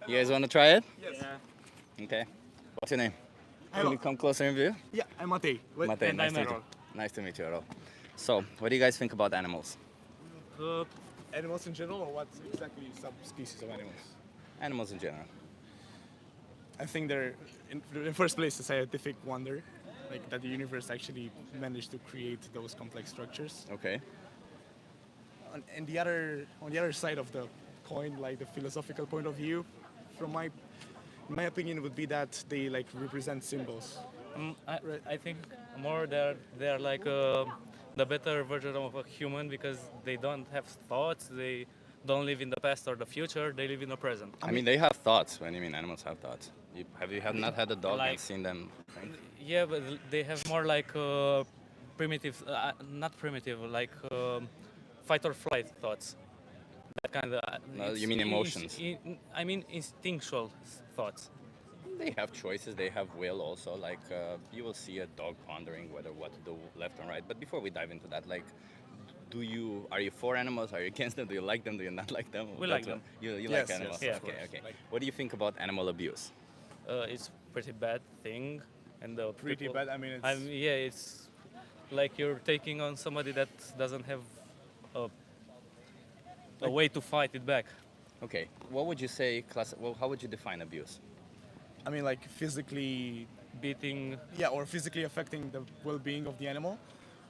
You guys want to try it? Yes. Yeah. Okay. What's your name? Can Hello. you come closer in view? Yeah, I'm Matei. Matej, And nice I'm to meet you. Errol. Nice to meet you, Errol. So, what do you guys think about animals? Animals in general, or what exactly subspecies of animals? Animals in general. I think they're, in the first place, a scientific wonder, like that the universe actually managed to create those complex structures. Okay. On the other side of the coin, like the philosophical point of view, from my opinion, would be that they like represent symbols. I think more they're like the better version of a human because they don't have thoughts. They don't live in the past or the future. They live in the present. I mean, they have thoughts. When you mean animals have thoughts? Have you not had a dog and Like- seen them think? Yeah, but they have more like primitive, not primitive, like fight or flight thoughts. That kind of. No, you mean emotions. I mean instinctual thoughts. They have choices. They have will also. Like you will see a dog pondering whether what to do left and right. But before we dive into that, like, are you for animals? Are you against them? Do you like them? Do you not like them? We like them. You Yes, like yes, animals? of Okay, course. okay. Like- What do you think about animal abuse? It's pretty bad thing, and Pretty people- bad. I mean, it's yeah, it's like you're taking on somebody that doesn't have a way to fight it back. Okay. What would you say? Well, how would you define abuse? I mean, like physically, Beating, yeah, or physically affecting the well-being of the animal,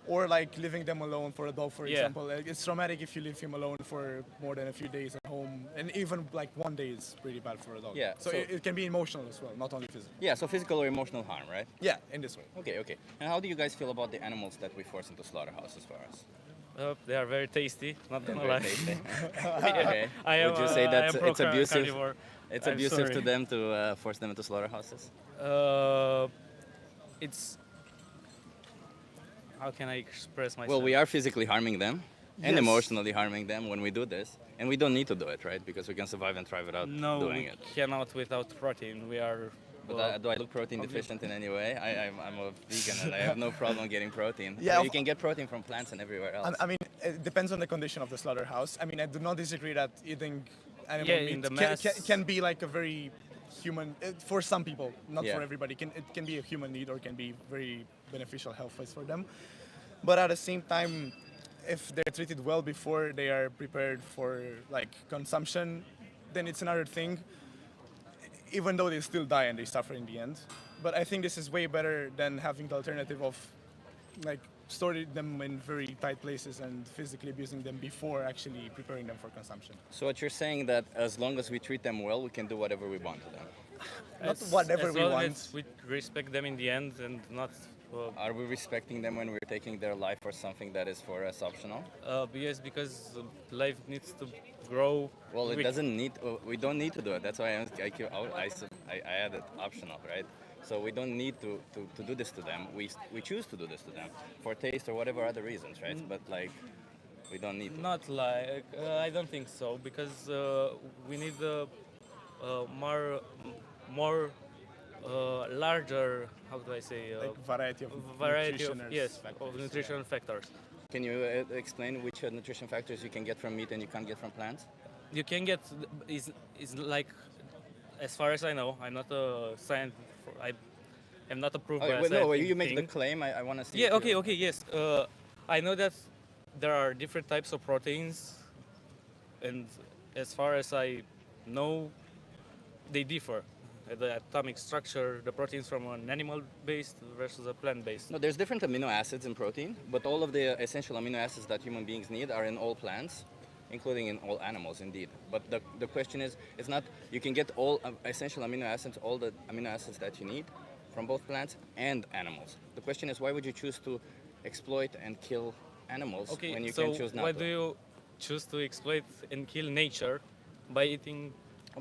or like leaving them alone. For a dog, for Yeah. example, like, it's traumatic if you leave him alone for more than a few days at home, and even like one day is pretty bad for a dog. Yeah, So, so- it can be emotional as well, not only physical. Yeah. So physical or emotional harm, right? Yeah, in this way. Okay, okay. And how do you guys feel about the animals that we force into slaughterhouses for us? they are very tasty. Not They're gonna very lie. tasty. Okay. I am, Would you say I that am it's abusive? carnivore. It's I'm abusive to sorry. them to force them into slaughterhouses? It's how can I express myself? Well, we are physically harming them and Yes. emotionally harming them when we do this, and we don't need to do it, right? Because we can survive and thrive without No, doing we it. cannot without protein. We are. But well, do I look protein deficient in any way? I'm a vegan and I have no problem getting protein. Yeah, you can get protein from plants and everywhere else. I mean, it depends on the condition of the slaughterhouse. I mean, I do not disagree that eating animal Yeah, meat in the can, mass- can be like a very human, for some people, not Yeah. for everybody. It can be a human need or can be very beneficial health-wise for them. But at the same time, if they're treated well before they are prepared for like consumption, then it's another thing. Even though they still die and they suffer in the end. But I think this is way better than having the alternative of like storing them in very tight places and physically abusing them before actually preparing them for consumption. So what you're saying that as long as we treat them well, we can do whatever we want to them. Not whatever as we long want. as we respect them in the end and not. Are we respecting them when we're taking their life for something that is for us optional? Yes, because life needs to grow. Well, it We- doesn't need. We don't need to do it. That's why I added optional, right? So we don't need to do this to them. We choose to do this to them for taste or whatever other reasons, right? But like, we don't need to. Not like I don't think so because we need more larger. How do I say? Like variety of Variety of nutritioners yes factors. of nutritional factors. Can you explain which nutrition factors you can get from meat and you can't get from plants? You can get is like as far as I know. I'm not a scientist. I am not approved by a Wait, no, scientific you make the thing. claim. I want to see. Yeah, if okay, you- okay, yes. I know that there are different types of proteins, and as far as I know, they differ. The atomic structure, the proteins from an animal-based versus a plant-based. No, there's different amino acids in protein, but all of the essential amino acids that human beings need are in all plants, including in all animals, indeed. But the question is, it's not, you can get all essential amino acids, all the amino acids that you need from both plants and animals. The question is, why would you choose to exploit and kill animals Okay, when you so can choose not why to? do you choose to exploit and kill nature by eating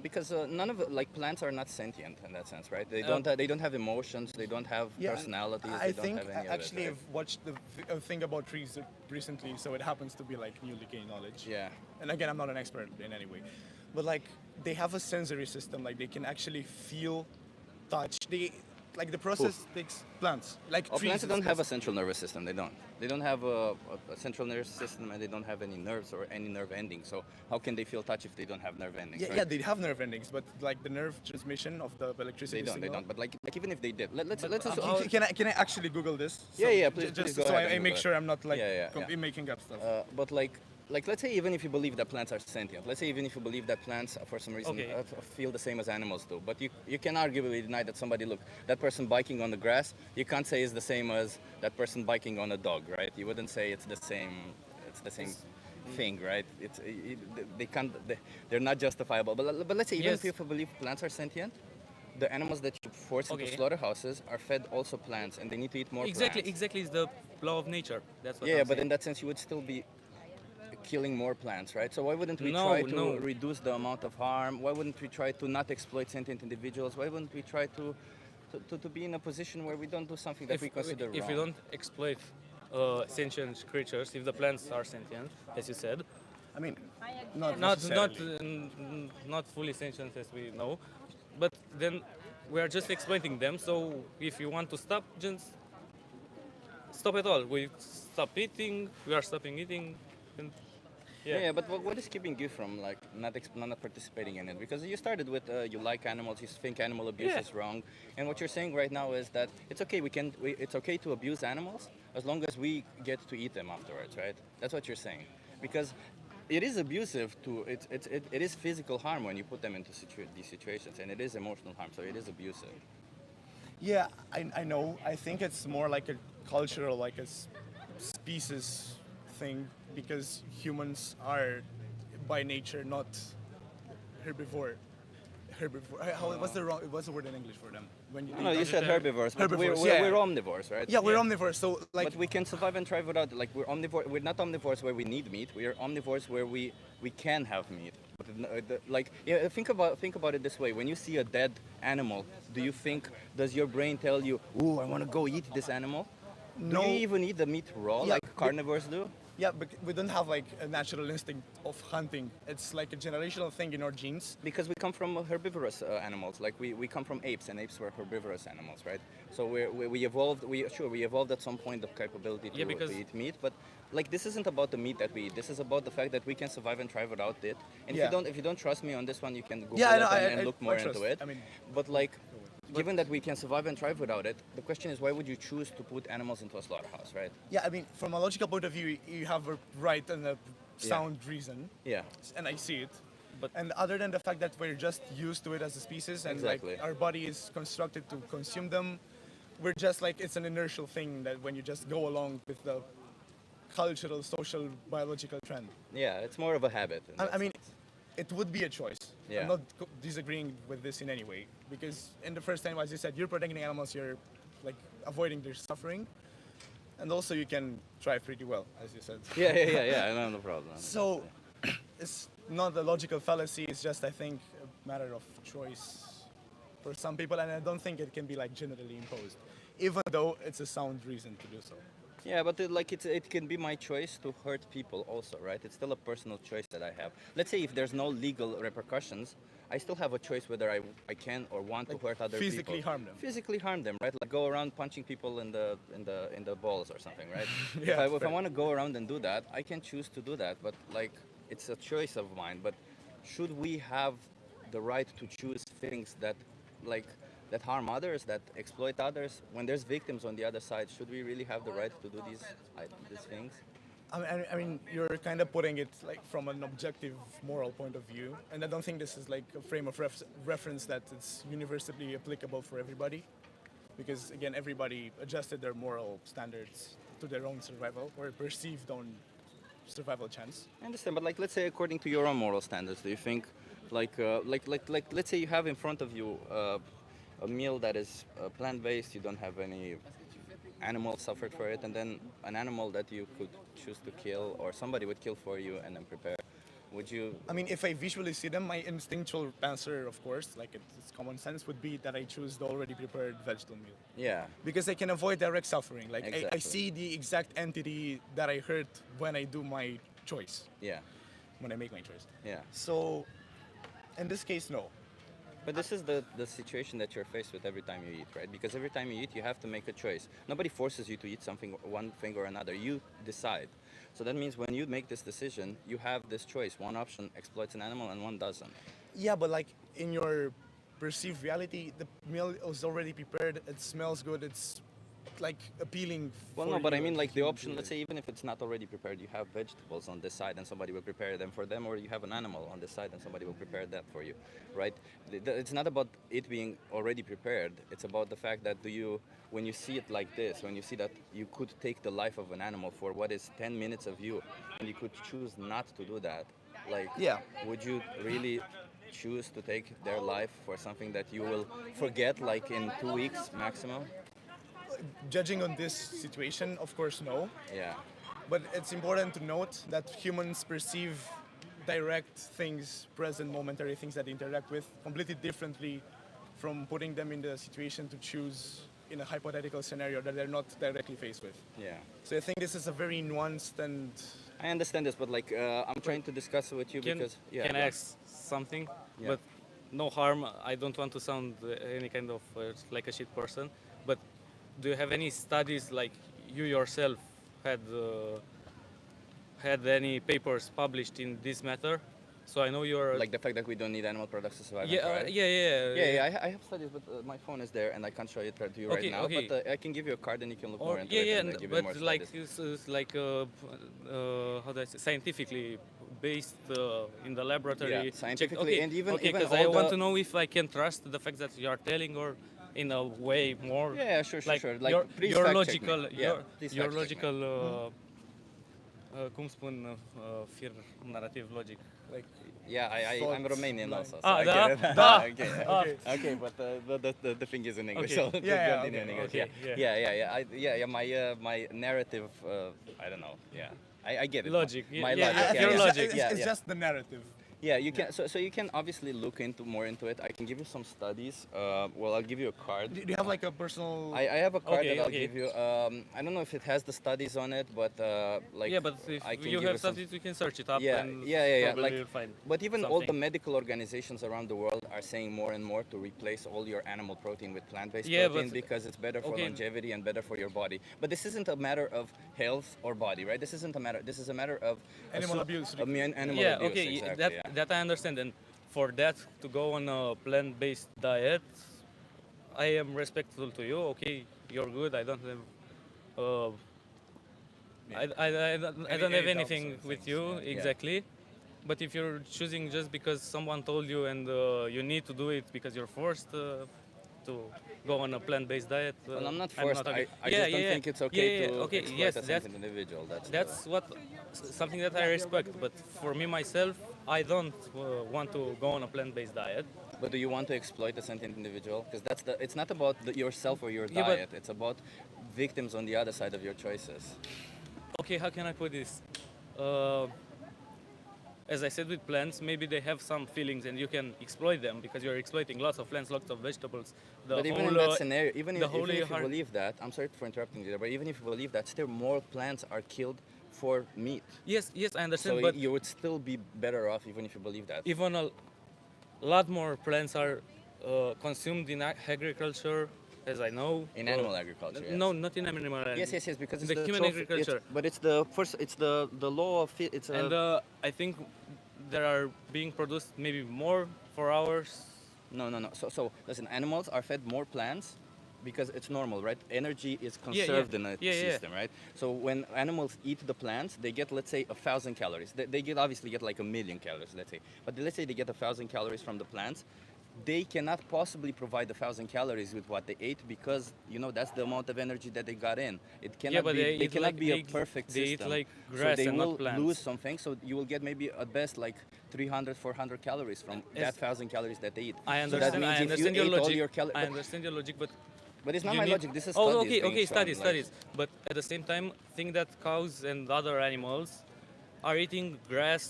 Because none of like plants are not sentient in that sense, right? Uh, They don't have emotions. They don't have Yeah, personalities. I They don't think have any of it. actually Right? I've watched a thing about trees recently, so it happens to be like newly gained knowledge. Yeah. And again, I'm not an expert in any way, but like they have a sensory system, like they can actually feel, touch. They like the process takes plants, like Oh, trees. plants don't have a especially. central nervous system. They don't. They don't have a central nervous system, and they don't have any nerves or any nerve endings. So how can they feel touch if they don't have nerve endings? Yeah, Right? yeah, they have nerve endings, but like the nerve transmission of the electricity They don't. They signal. don't. But like even if they did, let's how- assume. Can I actually Google this? Yeah, yeah, please, just please go so ahead I and make Google it. sure I'm not like Yeah, yeah, yeah. making up stuff. But like let's say even if you believe that plants are sentient, let's say even if you believe that plants for some reason Okay. feel the same as animals do, but you can arguably deny that somebody look that person biking on the grass, you can't say is the same as that person biking on a dog, right? You wouldn't say it's the same. It's the same thing, right? They can't. They're not justifiable. But let's say even Yes. if you believe plants are sentient, the animals that you force into Okay. slaughterhouses are fed also plants, and they need to eat more Exactly, plants. exactly is the law of nature. That's what Yeah, I'm but saying. in that sense, you would still be killing more plants, right? So why wouldn't we No, try to no. reduce the amount of harm? Why wouldn't we try to not exploit sentient individuals? Why wouldn't we try to be in a position where we don't do something that we consider if wrong? you don't exploit sentient creatures, if the plants are sentient, as you said, I mean, not not necessarily. not fully sentient as we know, but then we are just exploiting them. So if you want to stop, just stop it all. We stop eating. We are stopping eating. And Yeah, yeah. yeah, but what is keeping you from like not participating in it? Because you started with you like animals, you think animal abuse Yeah. is wrong, and what you're saying right now is that it's okay. It's okay to abuse animals as long as we get to eat them afterwards, right? That's what you're saying. Because it is abusive to it is physical harm when you put them into these situations, and it is emotional harm, so it is abusive. Yeah, I know. I think it's more like a cultural, like a species thing because humans are by nature not herbivore. Herbivore. What's the word in English for them? When No, you said herbivores, but Herbivores, we're, yeah. we're omnivores, right? Yeah, we're omnivores. So like, But we can survive and thrive without, like, we're omnivore. We're not omnivores where we need meat. We are omnivores where we can have meat. But like, yeah, think about it this way. When you see a dead animal, does your brain tell you, "Ooh, I want to go eat this animal"? Do No. you even eat the meat raw Yeah, like carnivores do? yeah, but we don't have like a natural instinct of hunting. It's like a generational thing in our genes. Because we come from herbivorous animals, like we come from apes, and apes were herbivorous animals, right? So we evolved. We evolved at some point the capability Yeah, to because- eat meat, but like this isn't about the meat that we eat. This is about the fact that we can survive and thrive without it. And Yeah. if you don't trust me on this one, you can Google Yeah, I it know, and look more I trust. into it. I mean, but like. Given that we can survive and thrive without it, the question is why would you choose to put animals into a slaughterhouse, right? yeah, I mean, from a logical point of view, you have a right and a sound reason, Yeah. and I see it. But- And other than the fact that we're just used to it as a species, and Exactly. like our body is constructed to consume them, we're just like it's an inertial thing that when you just go along with the cultural, social, biological trend. Yeah, it's more of a habit. in that I mean, sense. it would be a choice. Yeah. I'm not disagreeing with this in any way because in the first time, as you said, you're protecting animals, you're like avoiding their suffering, and also you can thrive pretty well, as you said. Yeah, I know the problem. So it's not a logical fallacy. It's just I think a matter of choice for some people, and I don't think it can be like generally imposed, even though it's a sound reason to do so. Yeah, but it can be my choice to hurt people also, right? It's still a personal choice that I have. Let's say if there's no legal repercussions, I still have a choice whether I can or want to hurt other physically people. harm them. Physically harm them, right? Like go around punching people in the balls or something, right? Yeah, if I fair. want to go around and do that, I can choose to do that. But like, it's a choice of mine. But should we have the right to choose things that, like, that harm others, that exploit others? When there's victims on the other side, should we really have the right to do these things? I mean, you're kind of putting it like from an objective moral point of view, and I don't think this is like a frame of reference that it's universally applicable for everybody, because again, everybody adjusted their moral standards to their own survival or perceived own survival chance. I understand, but like, let's say according to your own moral standards, do you think, let's say you have in front of you a meal that is plant-based, you don't have any animals suffered for it, and then an animal that you could choose to kill, or somebody would kill for you and then prepare. Would you? I mean, if I visually see them, my instinctual answer, of course, like it's common sense, would be that I choose the already prepared vegetable meal. Yeah. Because I can avoid direct suffering. Like I Exactly. see the exact entity that I hurt when I do my choice, Yeah. when I make my choice. Yeah. So, in this case, no. But this is the situation that you're faced with every time you eat, right? Because every time you eat, you have to make a choice. Nobody forces you to eat something, one thing or another. You decide. So that means when you make this decision, you have this choice. One option exploits an animal and one doesn't. Yeah, but like in your perceived reality, the meal is already prepared. It smells good. It's like appealing. Well, for no, but I you mean, as a like the human option, to let's eat. say, even if it's not already prepared, you have vegetables on this side and somebody will prepare them for them, or you have an animal on this side and somebody will prepare that for you, right? It's not about it being already prepared. It's about the fact that when you see it like this, when you see that you could take the life of an animal for what is 10 minutes of you, and you could choose not to do that, like, Yeah. would you really choose to take their life for something that you will forget, like in 2 weeks maximum? Judging on this situation, of course, no. Yeah. But it's important to note that humans perceive direct things, present momentary things that they interact with, completely differently from putting them in the situation to choose in a hypothetical scenario that they're not directly faced with. Yeah. So I think this is a very nuanced and I understand this, but like I'm trying to discuss it with you Can, because yeah, can I go on. ask something? Yeah. But no harm. I don't want to sound any kind of like a shit person. But do you have any studies, like you yourself had any papers published in this matter? So I know you're Like the fact that we don't need animal products to survive. yeah, and thrive. yeah. I have studies, but my phone is there and I can't show it to you Okay, right now. okay. But I can give you a card and you can look Or more into yeah, it yeah, and give you more but like studies. it's like how do I say, scientifically based in the laboratory. Yeah, checked. scientifically, Okay, and even okay, even because all I want the- to know if I can trust the fact that you are telling, or in a way more. Yeah, sure, like Like, please your fact check me. logical, Yeah, please your fact check me. logical. Cum spun fir narrativ logic. like Yeah, I'm thoughts, Romanian like- also, so Ah, I da? get it. Da. Okay, Okay. okay, but the thing is in English, Okay. so just Yeah, continue in okay, English. okay, Yeah. My narrative, I don't know. Yeah, I get it. Logic, My yeah, logic. yeah, I your think it's, logic. it's, Yeah, it's yeah. just the narrative. Yeah, you can. So you can obviously look more into it. I can give you some studies. Well, I'll give you a card. Do you have like a personal? I have a card Okay, that I'll okay. give you. I don't know if it has the studies on it, but like Yeah, but if I can you give have some- studies, you can search it up. Yeah, and yeah. probably Like, you'll find but even all the something. medical organizations around the world are saying more and more to replace all your animal protein with plant-based Yeah, protein but- because it's better for okay. longevity and better for your body. But this isn't a matter of health or body, right? This isn't a matter. This is a matter of Animal abuse. Animal Yeah, abuse. okay, Exactly, that yeah. that I understand. And for that to go on a plant-based diet, I am respectful to you. Okay, you're good. I don't have. I don't have Any doubts anything or with things, you yeah. exactly. But if you're choosing just because someone told you and you need to do it because you're forced to go on a plant-based diet, Well, I'm not forced. okay. I just don't think it's okay to Okay, exploit yes, a that's certain individual. that's what something that I respect. But for me myself, I don't want to go on a plant-based diet. But do you want to exploit a sentient individual? Because it's not about yourself or your Yeah, but- diet. It's about victims on the other side of your choices. Okay, how can I put this? Uh, as I said with plants, maybe they have some feelings and you can exploit them because you're exploiting lots of plants, lots of vegetables. The But even in whole, that scenario, even the if holy you heart- believe that, I'm sorry for interrupting you there, but even if you believe that, still more plants are killed for meat. Yes, I understand, So but you would still be better off even if you believe that. even a lot more plants are consumed in agriculture, as I know. In animal agriculture, yes. No, not in animal agriculture. Yes, because in it's the human trophy- agriculture. but it's the first, it's the law of it. It's a, And I think there are being produced maybe more for ours. no. So listen, animals are fed more plants because it's normal, right? Energy is conserved in a system, right? So when animals eat the plants, they get, let's say, 1,000 calories. They obviously get like 1,000,000 calories, let's say. But let's say they get 1,000 calories from the plants. They cannot possibly provide 1,000 calories with what they ate because that's the amount of energy that they got in. It cannot but be. they eat cannot like- be a they- perfect they eat system. like so grass they and not will plants. lose something. So you will get maybe at best like 300, 400 calories from that 1,000 calories that they eat. I So that understand. means I if understand you your ate all logic. your calories. I understand your logic, but it's not you my need- logic. This is Oh, studies okay, being okay, shown, studies, like- studies. But at the same time, think that cows and other animals are eating grass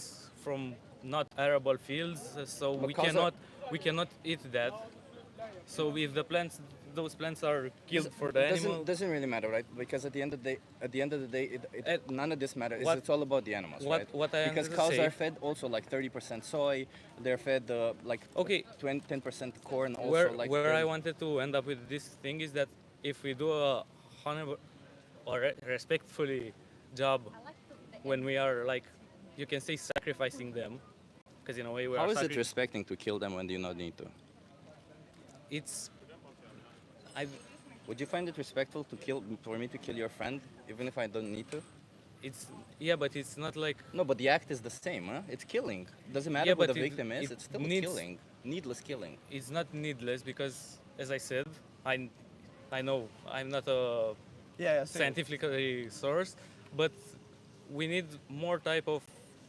from not arable fields, so But we cows are- cannot eat that. So if the plants, those plants are killed for the doesn't animal. doesn't really matter, right? Because at the end of the day, none of this matters. What- It's all about the animals, what- right? what I because wanted to cows say- are fed also like 30% soy. They're fed like Okay. 10% corn. Also, where like where I 30 wanted to end up with this thing is that if we do a honorable or respectfully job when we are like, you can say sacrificing them, because in a way we How are. is it respecting to kill them when you not need to? It's. I. Would you find it respectful to kill for me to kill your friend even if I don't need to? It's yeah, but it's not like No, but the act is the same, huh? It's killing. Doesn't matter Yeah, who but the victim is. it It's still needs- killing, needless killing. it's not needless because, as I said, I know I'm not a Yeah, same. scientifically sourced, but we need more type of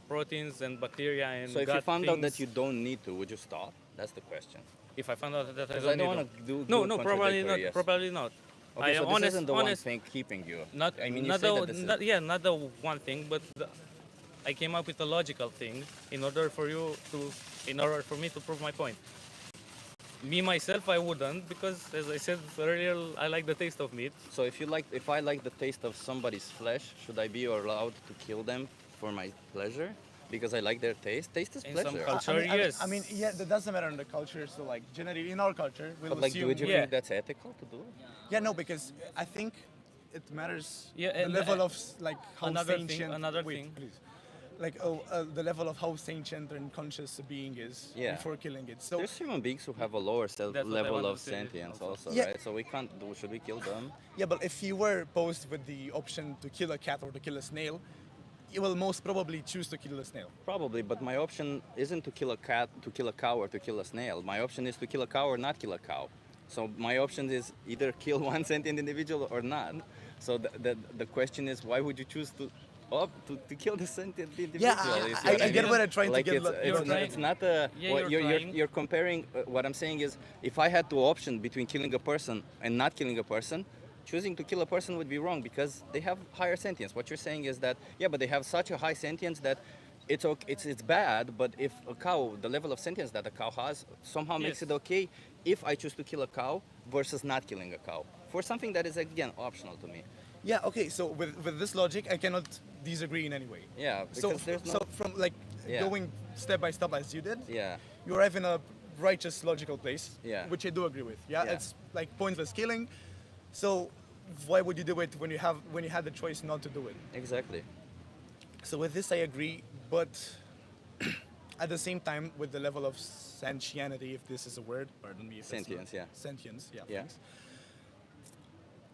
proteins and bacteria and So if you gut found out that things. you don't need to, would you stop? That's the question. If I found out that I Because don't, I don't need want to do no, do no, probably not. contradictory, yes. Probably not. Okay, I so honest, this isn't the honest, one thing keeping you. Not, I mean, you not say the, that this not, yeah, not the one thing, but I came up with a logical thing in order for me to prove my point. Me myself, I wouldn't because, as I said earlier, I like the taste of meat. So if I like the taste of somebody's flesh, should I be allowed to kill them for my pleasure? Because I like their taste. Taste is In some pleasure. culture- yes. I mean, yeah, that doesn't matter in the culture. So, like, generally, in our culture, we'll But like, assume. would you Yeah. think that's ethical to do? Yeah, no, because I think it matters Yeah, the and, level of like how another thing- sentient. another wait, thing. please. Like the level of how sentient and conscious a being is Yeah. before killing it. So There's human beings who have a lower That's what I level wanted of to say sentience also, Yeah. right? So we can't do. Should we kill them? yeah, but if you were posed with the option to kill a cat or to kill a snail, you will most probably choose to kill a snail. Probably, but my option isn't to kill a cat, to kill a cow, or to kill a snail. My option is to kill a cow or not kill a cow. So my option is either kill one sentient individual or not. So the question is, why would you choose to kill the sentient individual? Yeah, You see I what get mean? what I'm trying to Like get. it's not a. Yeah, what you're trying. you're comparing. What I'm saying is, if I had the option between killing a person and not killing a person, choosing to kill a person would be wrong because they have higher sentience. What you're saying is that yeah, but they have such a high sentience that it's okay, it's bad. But if a cow, the level of sentience that a cow has, somehow makes Yes. it okay if I choose to kill a cow versus not killing a cow for something that is again optional to me. Yeah. Okay. So with this logic, I cannot disagree in any way. Yeah, So because there's no. so from like Yeah. going step by step as you did, Yeah. you arrive in a righteous logical place. Yeah. Which I do agree with. Yeah. Yeah. It's like pointless killing. So why would you do it when you had the choice not to do it? Exactly. So with this I agree, but at the same time with the level of sentienity, if this is a word, pardon me. If it's not. Sentience, yeah. Sentience, yeah. Yeah. Thanks.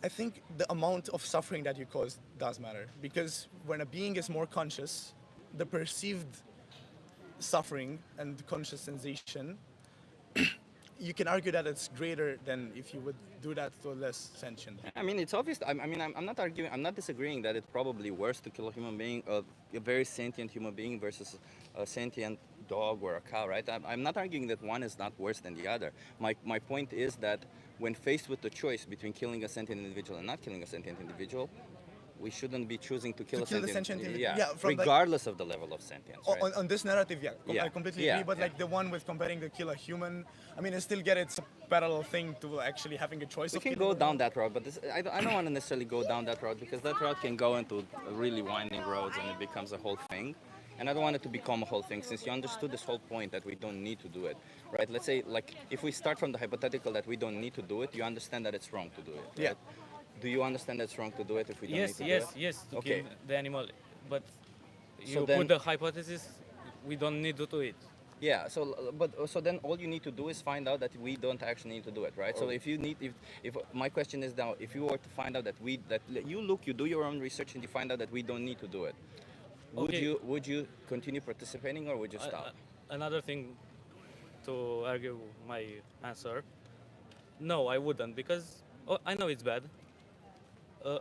I think the amount of suffering that you cause does matter because when a being is more conscious, the perceived suffering and conscious sensation, you can argue that it's greater than if you would do that to a less sentient. I mean, it's obvious. I'm not arguing. I'm not disagreeing that it's probably worse to kill a human being, a very sentient human being, versus a sentient dog or a cow, right? I'm not arguing that one is not worse than the other. My point is that when faced with the choice between killing a sentient individual and not killing a sentient individual, we shouldn't be choosing to kill To a kill the sentient. sentient Yeah, yeah, from the- regardless of the level of sentience. Right? On this narrative, yeah, Yeah. I completely Yeah, agree. But yeah. like the one with comparing the kill a human, I mean, I still get it's a parallel thing to actually having a choice. We of can killing go or down not. that road, but I don't want to necessarily go down that road because that road can go into really winding roads and it becomes a whole thing. And I don't want it to become a whole thing since you understood this whole point that we don't need to do it, right? Let's say, like, if we start from the hypothetical that we don't need to do it, you understand that it's wrong to do it. Yeah. Right? Do you understand that it's wrong to do it if we don't Yes, need to yes, do it? yes, to Okay. kill the animal. But So you then- put the hypothesis, we don't need to do it. Yeah. So then all you need to do is find out that we don't actually need to do it, right? So if you need, if my question is now, if you were to find out that you do your own research and you find out that we don't need to do it, Okay. would you continue participating or would you stop? Another thing to argue my answer, no, I wouldn't because I know it's bad.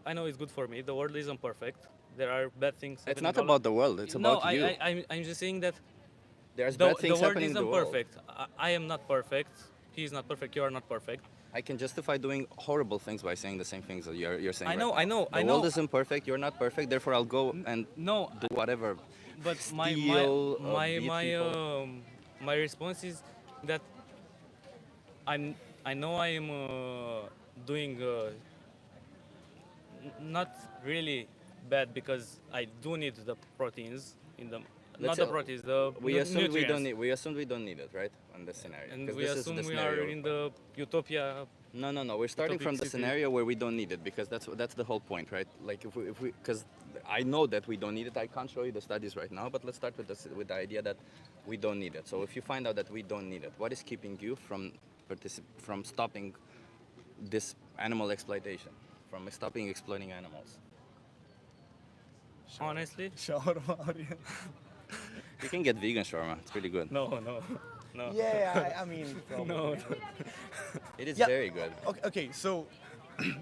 I know it's good for me. The world isn't perfect. There are bad things. It's happening not all- about the world. It's no, about you. I'm just saying that There's the bad things world happening in isn't the world. perfect. I am not perfect. He is not perfect. You are not perfect. I can justify doing horrible things by saying the same things that you're saying. I know, right now. I know, The I world know. isn't perfect. You're not perfect. Therefore, I'll go and No, do whatever. but steal, beat people. my response is that I'm I know I'm doing not really bad because I do need the proteins in the Let's not the say proteins the we assumed we don't nutrients. need. We assumed we don't need it, right? On this scenario, And because we this is the assume we are scenario. in the utopia. No, no, no. We're starting from the Utopicity. scenario where we don't need it because that's the whole point, right? Like if we, because I know that we don't need it. I can't show you the studies right now, but let's start with with the idea that we don't need it. So if you find out that we don't need it, what is keeping you from from stopping this animal exploitation, from stopping exploiting animals? Honestly, Shawarma audience. You can get vegan shawarma. It's pretty good. no, no. Yeah, I mean, probably. No. It is Yeah. very good. Okay, so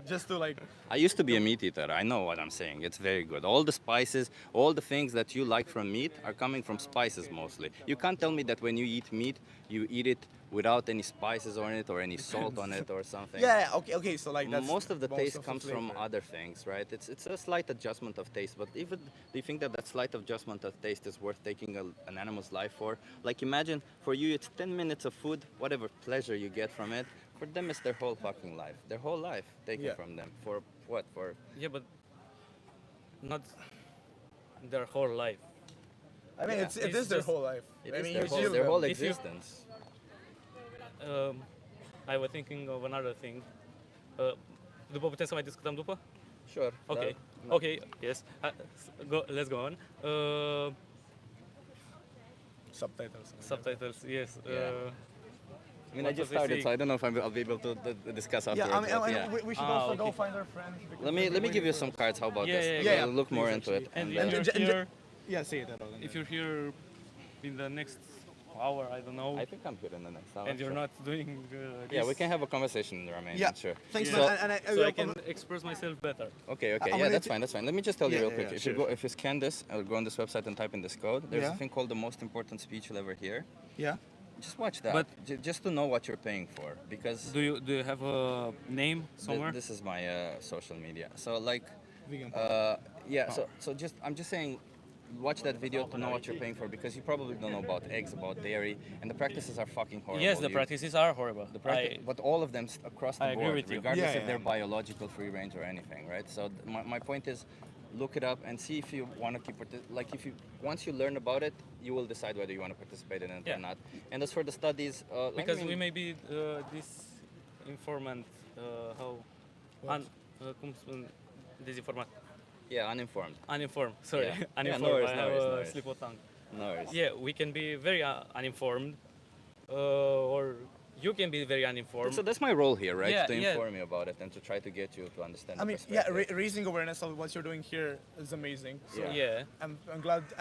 just to like, I used to be a meat eater. I know what I'm saying. It's very good. All the spices, all the things that you like from meat are coming from spices mostly. You can't tell me that when you eat meat, you eat it without any spices on it or any salt on it or something. yeah, okay, so like that's Most of the taste of comes from flavor. other things, right? It's a slight adjustment of taste, but even do you think that that slight adjustment of taste is worth taking an animal's life for? Like imagine for you it's 10 minutes of food, whatever pleasure you get from it. For them it's their whole fucking life, their whole life taken Yeah. from them. For what? For Yeah, but not their whole life. I mean, Yeah. it It's is their just- whole life. it I is mean, their you whole, give their them- whole If you- existence. I was thinking of another thing. După putem să mai discutăm după? Sure. Okay. that- Okay. Yes. Let's go on. subtitles. Subtitles. Yes. Yeah. I mean, I What just was I started, so saying? I don't know if I'll be able to discuss Yeah, afterwards. I mean, but yeah. we should Ah, also go okay. find our friends. because Let they've me been give you waiting some for- cards. How about Yeah, this? yeah, yeah. We'll look more Please, into it. actually. And and, if And you're ju- and ju- here, Yeah, say it at all. if you're here in the next hour, I don't know, I think I'm here in the next hour. and you're sure. not doing Yeah, we this, can have a conversation in Romanian. Yeah. Sure. Thanks, So- man. And so I can express myself better. Okay, okay, I'm yeah, gonna that's t- fine, that's fine. Let me just tell you Yeah, real yeah, quick. yeah, If you sure. go, if you scan this, or go on this website and type in this code, there's Yeah. a thing called the most important speech you'll ever hear. Yeah. Just watch that, But- just to know what you're paying for, because Do you have a name somewhere? this is my social media. So like, Vegan. yeah. So just I'm just saying, watch that video to know what you're paying for, because you probably don't know about eggs, about dairy, and the practices are fucking horrible. Yes, the You- practices are horrible. but all of them across the I agree board, with you. regardless Yeah, if they're yeah. biological, free range, or anything, right? So my point is, look it up and see if you want to keep like if you once you learn about it, you will decide whether you want to participate in it Yeah. or not. And as for the studies, Because we may be this informant, how cum spun dezinformat, uninformed. uninformed. Sorry, Yeah. Yeah, uninformed. no worries, I no have worries, no a worries. slip of tongue. No worries. Yeah, we can be very uninformed, or you can be very uninformed. So that's my role here, right? Yeah, to yeah. inform you about it and to try to get you to understand. I the mean, yeah, perspective. raising awareness of what you're doing here is amazing. So Yeah. Yeah.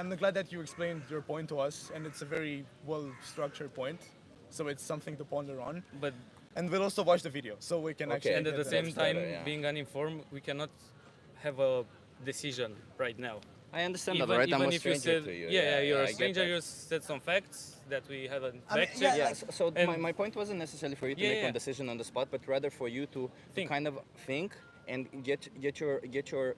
I'm glad that you explained your point to us, and it's a very well structured point. So it's something to ponder on. But And we'll also watch the video, so we can Okay. actually. and at get the that. same That's time, better, yeah. being uninformed, we cannot have a decision right now. I understand that, right? I'm a if you stranger said, to you. yeah, you're I a get stranger. that. You said some facts that we haven't I mean, fact yeah, checked. Yeah, so And- my point wasn't necessarily for you to Yeah, make yeah. one decision on the spot, but rather for you to Think. kind of think and get your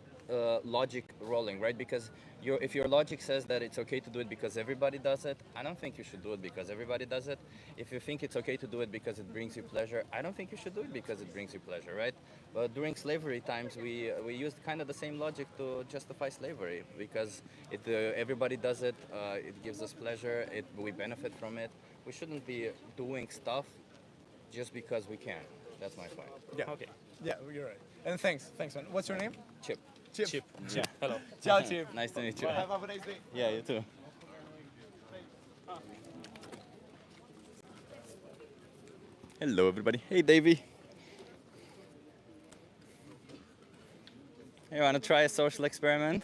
logic rolling, right? Because if your logic says that it's okay to do it because everybody does it, I don't think you should do it because everybody does it. If you think it's okay to do it because it brings you pleasure, I don't think you should do it because it brings you pleasure, right? But during slavery times, we used kind of the same logic to justify slavery because everybody does it. It gives us pleasure. We benefit from it. We shouldn't be doing stuff just because we can. That's my point. Yeah. Okay. Yeah, you're right. And thanks, man. What's your name? Chip. Chip. Chip. Chip. Hello. Ciao, Chip. Nice to meet you. Have a nice day. Yeah, you too. Hello, everybody. Hey, Davey. You want to try a social experiment?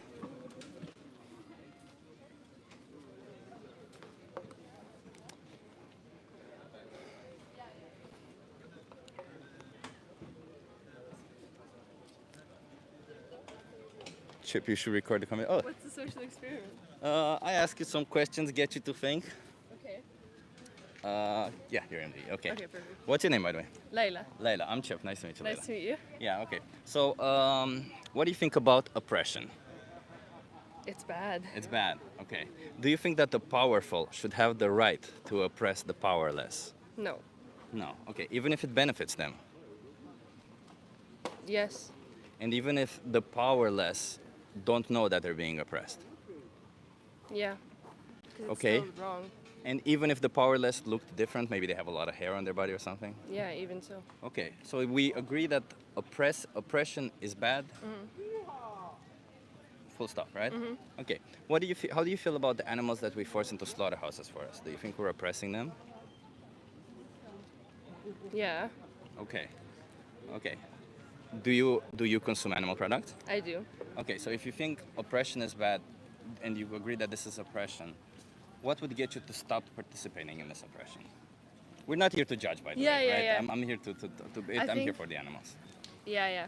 Chip, you should record the comment. Oh, What's the social experiment? I ask you some questions, get you to think. Okay. Yeah, you're in the. Okay. Okay, perfect. What's your name, by the way? Layla. Layla. I'm Chip. Nice to meet you, Nice Layla. to meet you. Yeah, okay. So, what do you think about oppression? It's bad. It's bad. Okay. Do you think that the powerful should have the right to oppress the powerless? No. No. Okay. Even if it benefits them, Yes. and even if the powerless don't know that they're being oppressed. Yeah. 'Cause it's Okay. still wrong. And even if the powerless look different, maybe they have a lot of hair on their body or something. Yeah, even so. Okay. So we agree that oppression is bad. Full stop, right? Okay. What do you feel? How do you feel about the animals that we force into slaughterhouses for us? Do you think we're oppressing them? Yeah, Okay. Okay. Do you consume animal products? I do. Okay. So if you think oppression is bad, and you agree that this is oppression, what would get you to stop participating in this oppression? We're not here to judge, by the Yeah, way, yeah, right? yeah. I'm here to I I'm here think- for the animals. Yeah.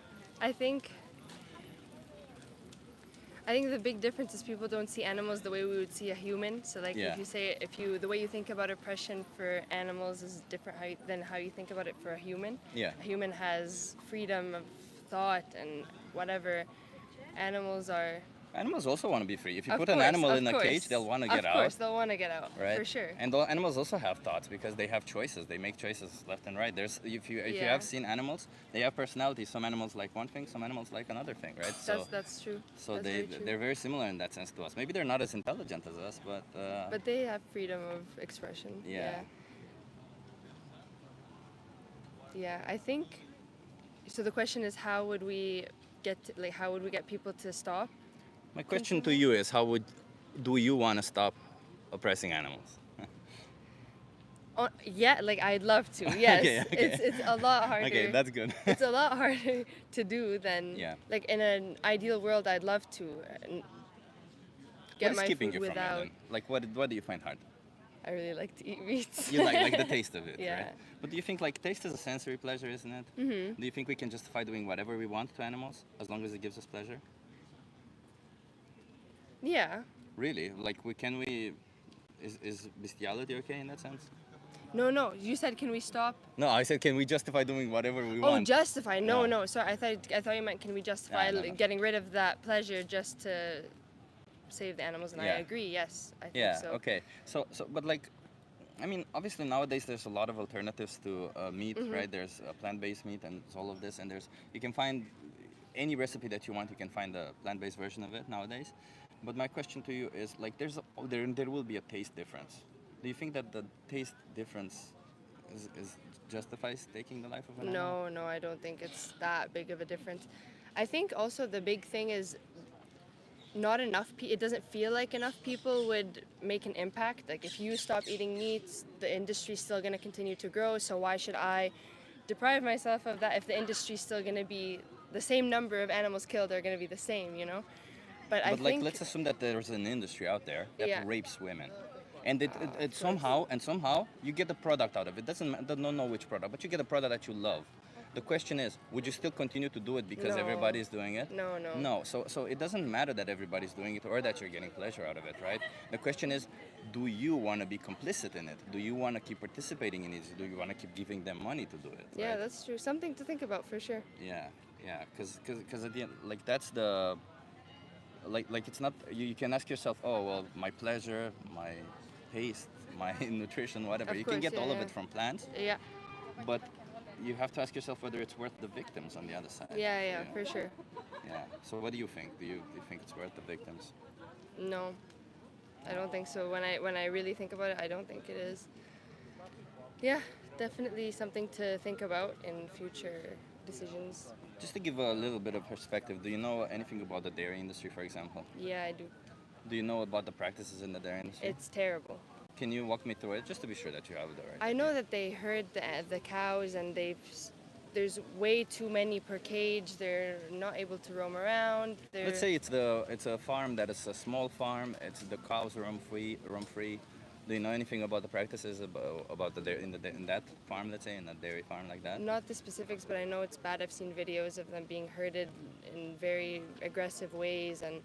I think the big difference is people don't see animals the way we would see a human. So like Yeah. the way you think about oppression for animals is different than how you think about it for a human. Yeah. A human has freedom of thought and whatever. Animals are. Animals also want to be free. If you Of put an course, animal of in a course. cage, they'll want to get Of out. course, they'll want to get out. Right? For sure. And all animals also have thoughts because they have choices. They make choices left and right. There's if you Yeah. have seen animals, they have personalities. Some animals like one thing, some animals like another thing, right? That's true. So That's very true. they're very similar in that sense to us. Maybe they're not as intelligent as us, but But they have freedom of expression. Yeah. Yeah, I think. So the question is, how would we get people to stop? my question to you is, do you want to stop oppressing animals? Oh, yeah, like I'd love to. Yes, Okay, okay. it's a lot harder. Okay, that's good. It's a lot harder to do than Yeah. like in an ideal world. I'd love to get what is my keeping food you from it without. then? Like what do you find hard? I really like to eat meats. You like the taste of it, Yeah. right? But do you think like taste is a sensory pleasure, isn't it? Mm-hmm. Do you think we can justify doing whatever we want to animals as long as it gives us pleasure? Yeah. Really? Like is bestiality okay in that sense? No. You said, can we stop? No, I said can we justify doing whatever we Oh, want? justify? No, Yeah. no. Sorry, I thought you meant can we justify No. getting rid of that pleasure just to save the animals? And Yeah. I agree. Yes, I think Yeah, so. okay. So but like I mean, obviously nowadays there's a lot of alternatives to meat, Mm-hmm. right? There's plant-based meat and all of this, and you can find any recipe that you want. You can find a plant-based version of it nowadays. But my question to you is, like, there will be a taste difference. Do you think that the taste difference is justifies taking the life of an animal? No, I don't think it's that big of a difference. I think also the big thing is not enough. It doesn't feel like enough people would make an impact. Like if you stop eating meats, the industry's still going to continue to grow. So why should I deprive myself of that if the industry's still going to be the same number of animals killed are going to be the same, you know? But I But like, think let's assume that there's an industry out there that Yeah. rapes women, and it somehow you get a product out of it. Don't know which product, but you get a product that you love. The question is, would you still continue to do it because No. everybody's doing it? No. No. So it doesn't matter that everybody's doing it or that you're getting pleasure out of it, right? The question is, do you want to be complicit in it? Do you want to keep participating in it? Do you want to keep giving them money to do it? Yeah, right? that's true. Something to think about for sure. Yeah, because at the end, like that's the, like it's not you can ask yourself, oh well, my pleasure, my taste, my nutrition, whatever. Of You can course, get yeah, all of yeah. it from plants, Yeah, but you have to ask yourself whether it's worth the victims on the other side. yeah, you know? for sure. Yeah. So what do you think? Do you think it's worth the victims? No, I don't think so. When I really think about it, I don't think it is. Yeah, definitely something to think about in future decisions. Just to give a little bit of perspective, do you know anything about the dairy industry, for example? Yeah, I do. Do you know about the practices in the dairy industry? It's terrible. Can you walk me through it, just to be sure that you have the right? I know that they herd the cows and there's way too many per cage. They're not able to roam around. Let's say it's a farm that is a small farm. It's the cows roam free. Do you know anything about the practices about in that farm? Let's say in a dairy farm like that. Not the specifics, but I know it's bad. I've seen videos of them being herded in very aggressive ways and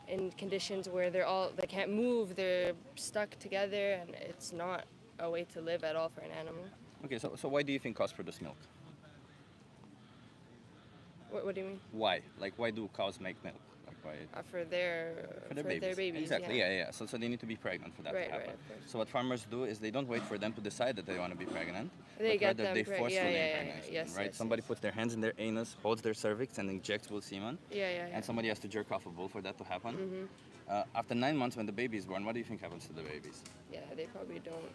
in conditions where they can't move. They're stuck together, and it's not a way to live at all for an animal. Okay, so why do you think cows produce milk? What do you mean? Why? Like, why do cows make milk? Like, For their babies. Exactly. Yeah. So they need to be pregnant for that Right, to happen. right, of course. So what farmers do is they don't wait for them to decide that they want to be pregnant. They but get rather them they preg- forcefully yeah, impregnate them, yes, right? yes, Somebody yes. puts their hands in their anus, holds their cervix, and injects bull semen. Yeah. And somebody has to jerk off a bull for that to happen. After 9 months, when the baby is born, what do you think happens to the babies? Yeah, they probably don't.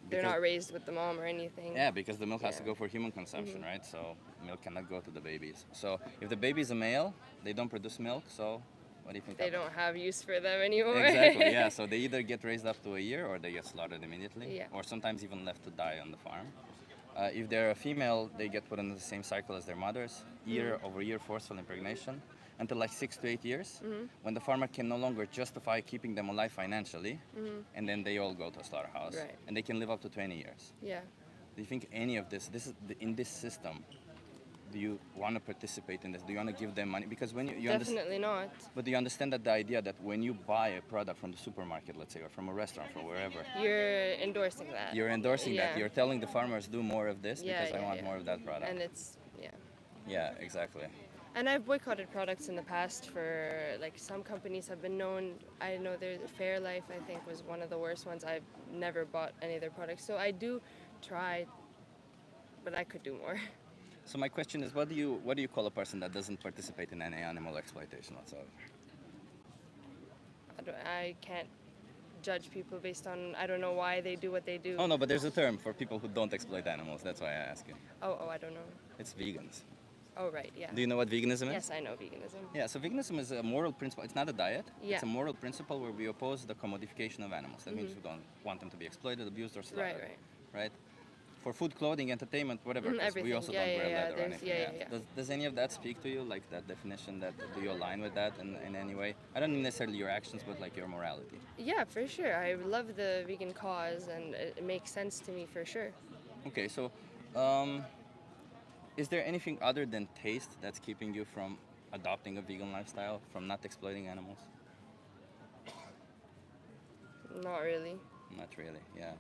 They're Because- not raised with the mom or anything. Yeah, because the milk has to Yeah. go for human consumption, right? So milk cannot go to the babies. So if the baby is a male, they don't produce milk. So what do you think? They happens? don't have use for them anymore. Exactly. Yeah. So they either get raised up to a year, or they get slaughtered immediately, Yeah. or sometimes even left to die on the farm. If they're a female, they get put into the same cycle as their mothers, year over year forceful impregnation, until like 6 to 8 years, when the farmer can no longer justify keeping them alive financially, and then they all go to a slaughterhouse, Right. and they can live up to 20 years. Yeah. Do you think any of this is in this system? Do you want to participate in this? Do you want to give them money? Because when you understand, Definitely not. but do you understand that the idea that when you buy a product from the supermarket, let's say, or from a restaurant, from wherever, You're endorsing that. you're endorsing that. Yeah. You're telling the farmers, do more of this Yeah, because I yeah, want yeah. more of that product. And it's Yeah, exactly. And I've boycotted products in the past for like some companies have been known. I know there's Fairlife, I think, was one of the worst ones. I've never bought any of their products, so I do try, but I could do more. So my question is, what do you call a person that doesn't participate in any animal exploitation whatsoever? I can't judge people based on I don't know why they do what they do. Oh no, but there's a term for people who don't exploit animals. That's why I ask you. Oh, I don't know. It's vegans. Oh, right, yeah. Do you know what veganism is? Yes, I know veganism. Yeah, so veganism is a moral principle. It's not a diet. Yeah. It's a moral principle where we oppose the commodification of animals. That means we don't want them to be exploited, abused, or slaughtered. Right. For food, clothing, entertainment, whatever. 'Cause we Everything. also Yeah, don't yeah, wear yeah, leather or there's- anything. yeah, yeah, yeah. Does any of that speak to you, like that definition? Do you align with that in any way? I don't mean necessarily your actions, but like your morality. Yeah, for sure. I love the vegan cause, and it makes sense to me for sure. Okay, so is there anything other than taste that's keeping you from adopting a vegan lifestyle, from not exploiting animals? Not really. Not really, yeah.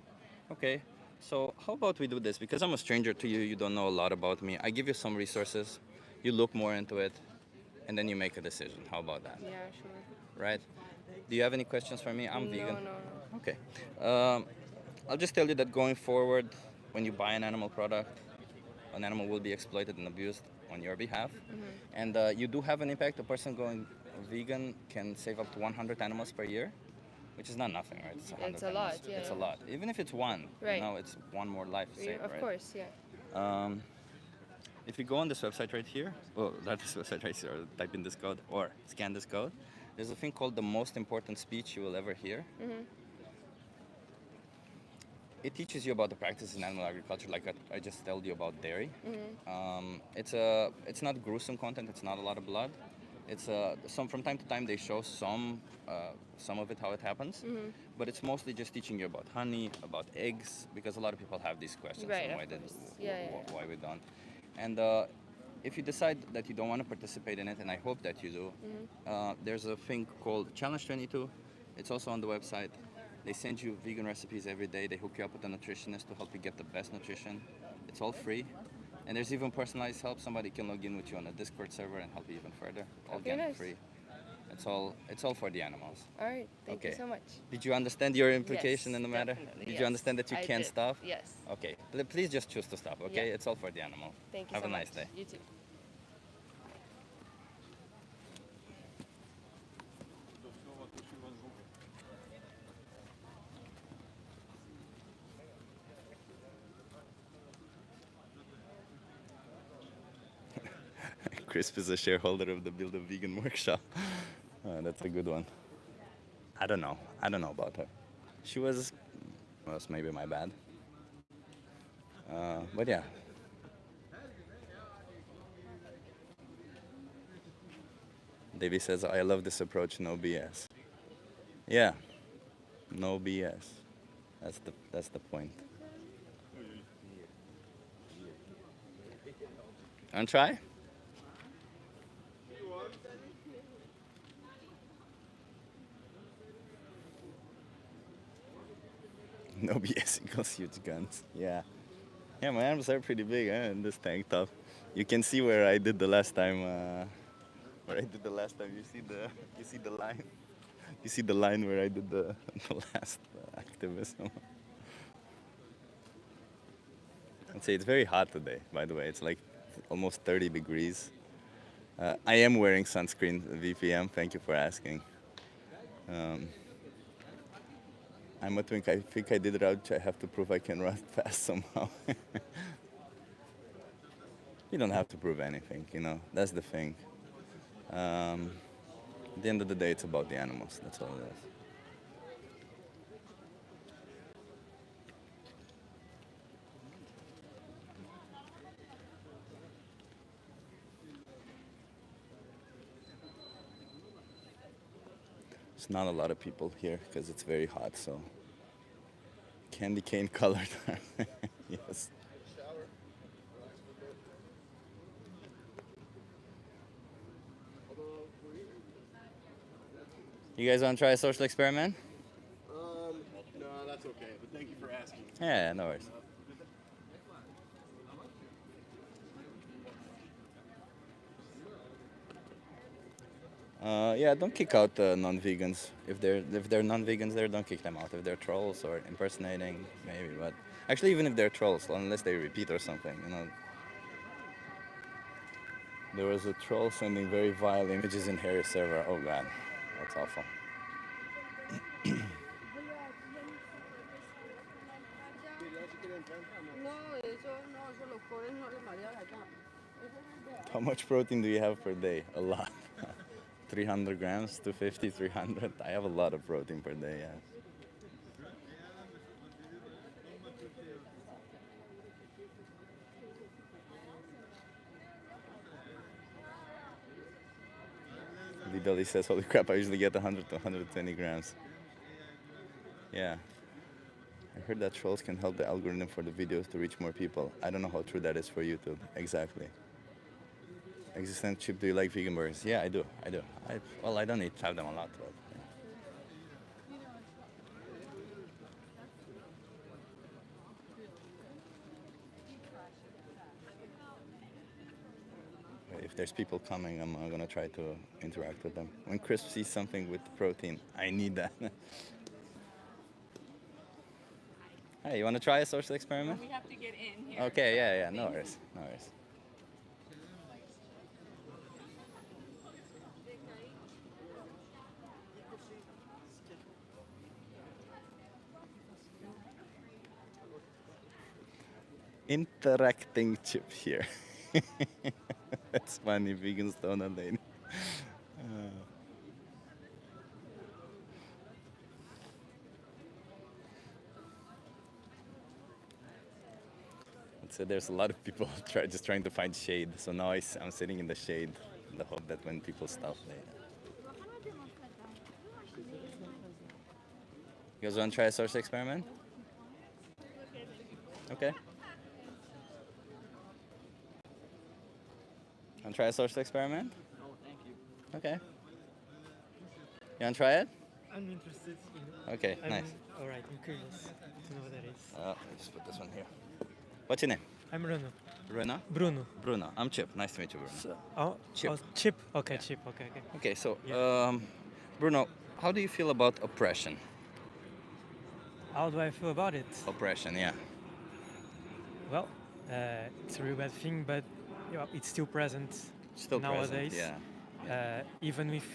Okay, so how about we do this? Because I'm a stranger to you, you don't know a lot about me. I give you some resources, you look more into it, and then you make a decision. How about that? Yeah, sure. Right? Do you have any questions for me? I'm vegan. No. Okay. I'll just tell you that going forward, when you buy an animal product, an animal will be exploited and abused on your behalf. And you do have an impact. A person going vegan can save up to 100 animals per year, which is not nothing, right? It's 100 It's a lot, animals. yeah, It's yeah. a lot. Even if it's one, Right. it's one more life saved, Of right? course, yeah. If you go on this website right here, not this website right here, or type in this code or scan this code, there's a thing called the most important speech you will ever hear. It teaches you about the practices in animal agriculture, like I just told you about dairy. It's not gruesome content. It's not a lot of blood. It's from time to time they show some of it how it happens, but it's mostly just teaching you about honey, about eggs, because a lot of people have these questions. Right, on of course. Yeah. why we don't. And if you decide that you don't want to participate in it, and I hope that you do, there's a thing called Challenge 22. It's also on the website. They send you vegan recipes every day. They hook you up with a nutritionist to help you get the best nutrition. It's all free. And there's even personalized help. Somebody can log in with you on a Discord server and help you even further. All Okay, again nice. free. It's all for the animals. All right. Thank you Okay. so much. Did you understand your implication Yes, in the matter? definitely, Did yes. you understand that you I can't did. stop? Yes. Okay. Please just choose to stop, okay? Yeah. It's all for the animal. Thank you Have so a much. nice day. You too. Crisp is a shareholder of the Build a Vegan Workshop. That's a good one. I don't know about her. She was maybe my bad. But yeah. Davey says, I love this approach, no BS. Yeah, no BS. That's the point. Want to try? No BS equals huge guns. Yeah. Yeah, my arms are pretty big in this tank top. You can see where I did the last time where I did the last time. You see the line. You see the line where I did the last activism. I'd say it's very hot today. By the way, it's like almost 30 degrees. I am wearing sunscreen, VPM. Thank you for asking. I'm a twink. I think I did it out. I have to prove I can run fast somehow. You don't have to prove anything, you know. That's the thing. At the end of the day, it's about the animals. That's all it is. There's not a lot of people here because it's very hot, so candy cane colored. Yes. You guys want to try a social experiment? No, that's okay. But thank you for asking. Yeah, no worries. Yeah, don't kick out non-vegans. If they're non-vegans there, don't kick them out. If they're trolls or impersonating, maybe. But actually, even if they're trolls, unless they repeat or something, you know. There was a troll sending very vile images in Harry's server. Oh god, that's awful. How much protein do you have per day? A lot. 300 grams, 250, 300. I have a lot of protein per day, yeah. Vidali says, holy crap, I usually get 100 to 120 grams. Yeah. I heard that trolls can help the algorithm for the videos to reach more people. I don't know how true that is for YouTube. Exactly. Existent chip, do you like vegan burgers? Yeah, I do. Well, I don't eat have them a lot, but yeah. If there's people coming, I'm gonna try to interact with them. When Chris sees something with protein, I need that. Hey, you wanna try a social experiment? We have to get in here. Okay, yeah, no worries, no worries. Interacting chip here. That's funny, vegan stoner lady. So there's a lot of people just trying to find shade. So now I'm sitting in the shade in the hope that when people stop, they... You guys want to try a social experiment? Okay. Want to try a social experiment? No, thank you. Okay. You want to try it? I'm interested in Okay, nice. All right, I'm curious to know what that is. Let me just put this one here. What's your name? I'm Bruno. Rena? Bruno. Bruno. I'm Chip. Nice to meet you, Bruno. Chip. Oh, Chip. Okay, Yeah. Chip. Okay. Okay, so, Yeah. Bruno, how do you feel about oppression? How do I feel about it? Oppression, yeah. Well, it's a real bad thing, but it's still present Still nowadays. present, yeah. Even if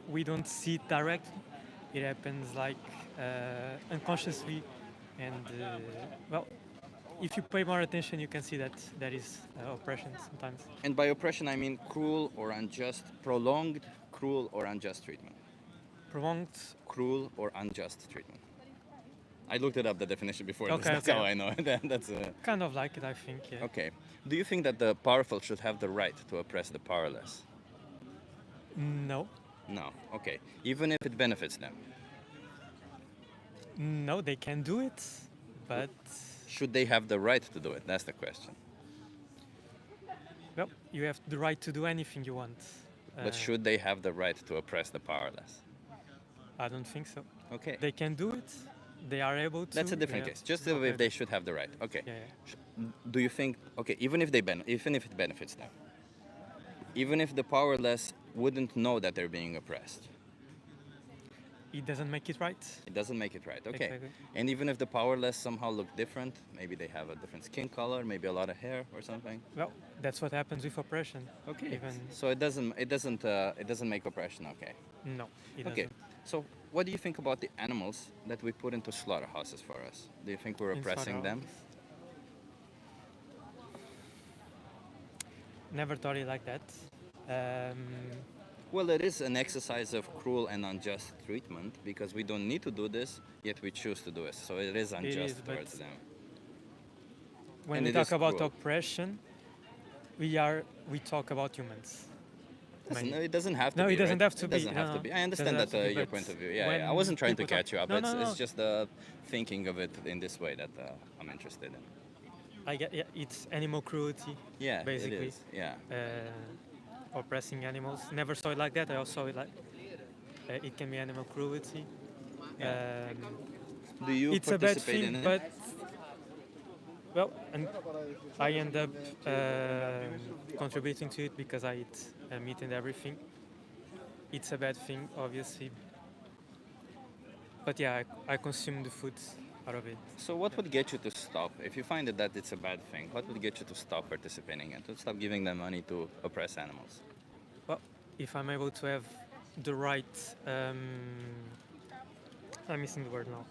we don't see it directly, it happens like unconsciously, and well, if you pay more attention, you can see that there is oppression sometimes. And by oppression, I mean cruel or unjust, prolonged cruel or unjust treatment. Prolonged. Cruel or unjust treatment. I looked it up, the definition before this. Okay, That's okay. how I know it. That's Kind of like it, I think. Yeah. okay. Do you think that the powerful should have the right to oppress the powerless? No. No. Okay. Even if it benefits them. No, they can do it, but Should they have the right to do it? That's the question. well, you have the right to do anything you want. But should they have the right to oppress the powerless? I don't think so. Okay. They can do it. They are able to. That's a different yeah. case. Just Okay. if they should have the right. Okay. Yeah. Do you think? Okay. Even if it benefits them. Even if the powerless wouldn't know that they're being oppressed. It doesn't make it right. It doesn't make it right. Okay. Exactly. And even if the powerless somehow look different, maybe they have a different skin color, maybe a lot of hair or something. Well, that's what happens with oppression. Okay. Even So it doesn't make oppression okay. no, it Okay. doesn't. So what do you think about the animals that we put into slaughterhouses for us? Do you think we're In oppressing them? slaughterhouses. Never thought it like that. Um, Well, it is an exercise of cruel and unjust treatment because we don't need to do this, yet we choose to do it. So it is unjust is, but towards them. when And we it talk is about cruel. oppression, we talk about humans. No, it doesn't have to No, be. it doesn't right? have to It be. doesn't have No, to no. be. I understand Doesn't that have to be, your but point of view. Yeah, yeah. I when wasn't trying to people catch you up. No, it's, no, it's no. just thinking of it in this way that I'm interested in. I get, yeah, it's animal cruelty. Yeah, Basically. it is. Yeah. Oppressing animals. Never saw it like that. I also saw it like it can be animal cruelty. Yeah. Um, Do you it's a bad participate thing, in it? but well, and I end up contributing to it because I eat meat and everything. It's a bad thing, obviously, but yeah, I consume the food out of it. So what would get you to stop? If you find that it's a bad thing, what would get you to stop participating and to stop giving them money to oppress animals? Well, if I'm able to have the right, I'm missing the word now.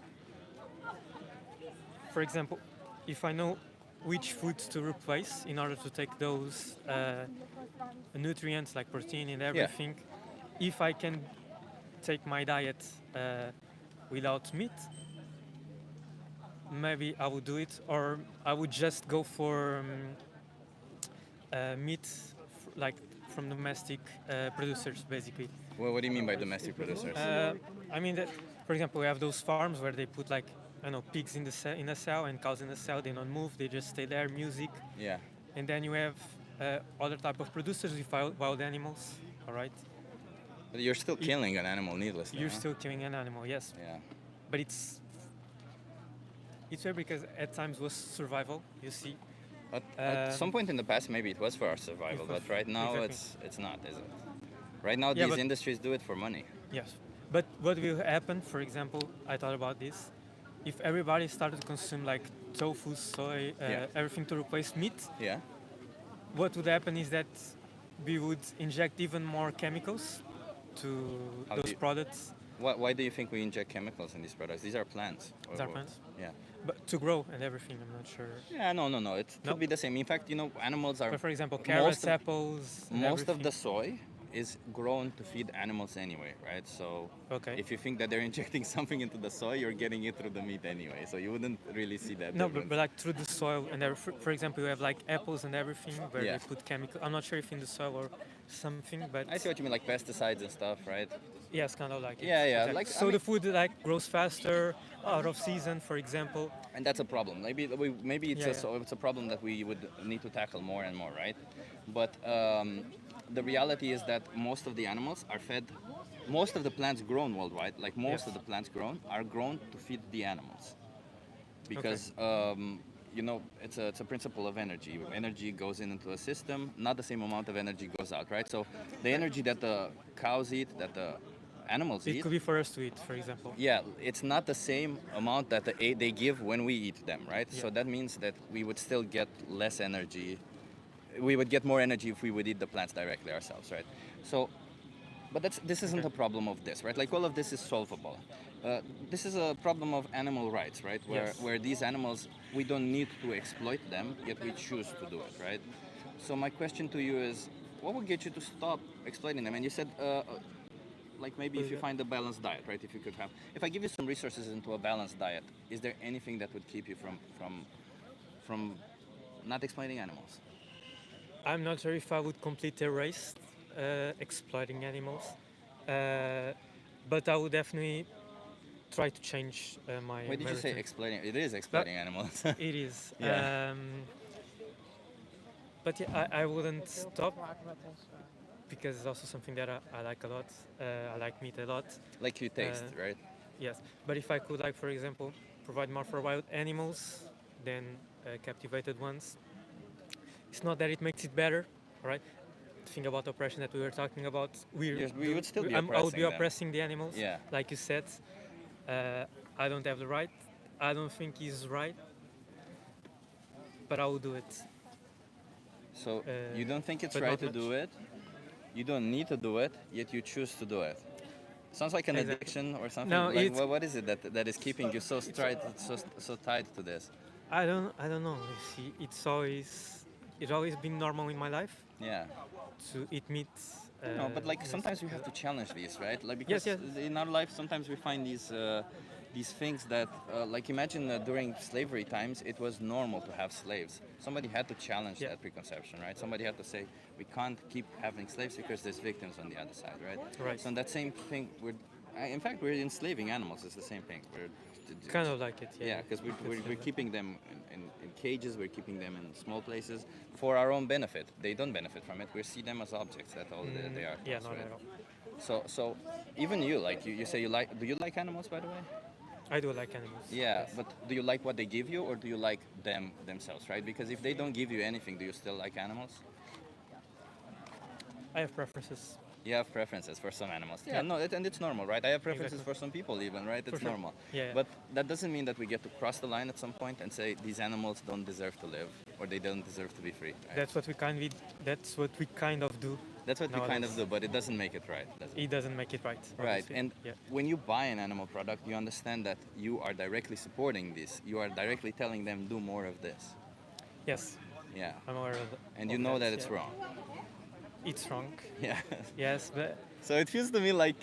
For example, if I know which foods to replace in order to take those nutrients like protein and everything, if I can take my diet without meat, maybe I would do it, or I would just go for meat like from domestic producers, basically. Well, what do you mean by domestic producers? I mean that, for example, we have those farms where they put like I don't know pigs in in a cell and cows in a cell. They don't move. They just stay there. Music, Yeah. and then you have other type of producers with wild animals. All right, But you're still killing an animal needlessly. you're huh? still killing an animal, yes, Yeah. but it's weird because at times was survival. You see, At some point in the past, maybe it was for our survival, was- but right now exactly. it's not, is it? Right now, Yeah, these but- industries do it for money. yes. But what will happen? For example, I thought about this. If everybody started to consume like tofu, soy, Yeah. everything to replace meat, Yeah. what would happen is that we would inject even more chemicals to How do those you- products, Why do you think we inject chemicals in these products? These are plants. These are plants? Yeah. but to grow and everything. I'm not sure. Yeah. No. It could No. be the same. In fact, animals are. But for example, most carrots, of- apples, and Most of everything. the soy is grown to feed animals anyway, right? So Okay. if you think that they're injecting something into the soy, you're getting it through the meat anyway. So you wouldn't really see that. No, difference. but like through the soil and for example, you have like apples and everything where Yeah. they put chemical. I'm not sure if in the soil or something, but I see what you mean, like pesticides and stuff, right? yes, kind of like it. Yeah, yeah, Exactly. like, I so mean- the food like grows faster, out of season, for example. And that's a problem. Maybe it's Yeah, it's a problem that we would need to tackle more and more, right? But the reality is that most of the animals are fed. Most of the plants grown worldwide, like most Yes. of the plants grown, are grown to feed the animals. Because it's a principle of energy. Energy goes into a system, not the same amount of energy goes out, right? So the energy that the cows eat, that the animals It eat, could be for us to eat, for example. yeah, it's not the same amount that they give when we eat them, right? So Yeah. that means that we would still get less energy. We would get more energy if we would eat the plants directly ourselves, right? So, but this isn't a problem of this, right? Like all of this is solvable. This is a problem of animal rights, right? Yes. Where these animals, we don't need to exploit them, yet we choose to do it, right? So my question to you is, what would get you to stop exploiting them? And you said like maybe if you find a balanced diet, right? If you could have, if I give you some resources into a balanced diet, is there anything that would keep you from not exploiting animals? I'm not sure if I would completely erase exploiting animals, but I would definitely try to change my. Why did you say routine. exploiting? It is exploiting animals. It is. Yeah. But yeah, I wouldn't stop because it's also something that I like a lot. I like meat a lot. Like you taste, right? Yes, but if I could, like for example, provide more for wild animals than captivated ones, it's not that it makes it better, right? thing about oppression that we were talking about. Yes, we would still be I would be oppressing them. oppressing the animals. Yeah. Like you said, I don't have the right. I don't think he's right, but I will do it. So you don't think it's but right not to much. do it? You don't need to do it, yet you choose to do it. Sounds like an Exactly. addiction or something. No, like it's- what is it that is keeping you so tied to this? I don't know. You see, it's always been normal in my life Yeah. to eat meat. No, but like yes. sometimes we have to challenge these, right? Like because yes. in our life sometimes we find these things that like imagine during slavery times it was normal to have slaves. Somebody had to challenge Yeah. that preconception, right? Somebody had to say we can't keep having slaves because there's victims on the other side, right? Right. So in that same thing, in fact we're enslaving animals. It's the same thing. Kind of like it. Yeah, because You could say we're that. keeping them in cages, we're keeping them in small places for our own benefit. They don't benefit from it. We see them as objects. That's all they are. to Yeah, us, not right? at all. So even you, like you say you like, do you like animals, by the way? I do like animals. Yeah, yes. but do you like what they give you or do you like them themselves, right? Because if they don't give you anything, do you still like animals? I have preferences. You have preferences for some animals. Yeah, Yeah. no, and it's normal, right? I have preferences Exactly. for some people even, right? It's sure. normal. Yeah. But that doesn't mean that we get to cross the line at some point and say these animals don't deserve to live or they don't deserve to be free. Right? That's what we kind of do. That's what we kind of nowadays. do, but it doesn't make it right, does it? It doesn't make it right. Right, obviously. and yeah. when you buy an animal product, you understand that you are directly supporting this. You are directly telling them, do more of this. Yes, Yeah, I'm aware of and you know that it's wrong. It's wrong. Yeah. Yes, but So it feels to me like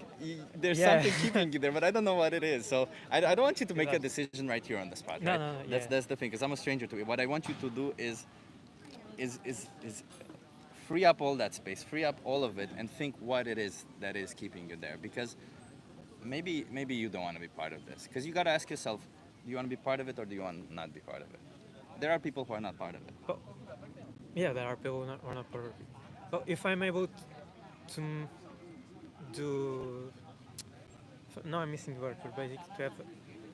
there's Yeah. something keeping you there, but I don't know what it is. So I don't want you to make a Relax. decision right here on the spot. No, right? no, That's yeah. that's the thing, because I'm a stranger to it. What I want you to do is free up all that space, free up all of it, and think what it is that is keeping you there. Because maybe you don't want to be part of this. Because you got to ask yourself, do you want to be part of it or do you want to not be part of it? There are people who are not part of it. yeah, there are people who are not perfect. But if I'm able to do, now I'm missing the word, but basically to have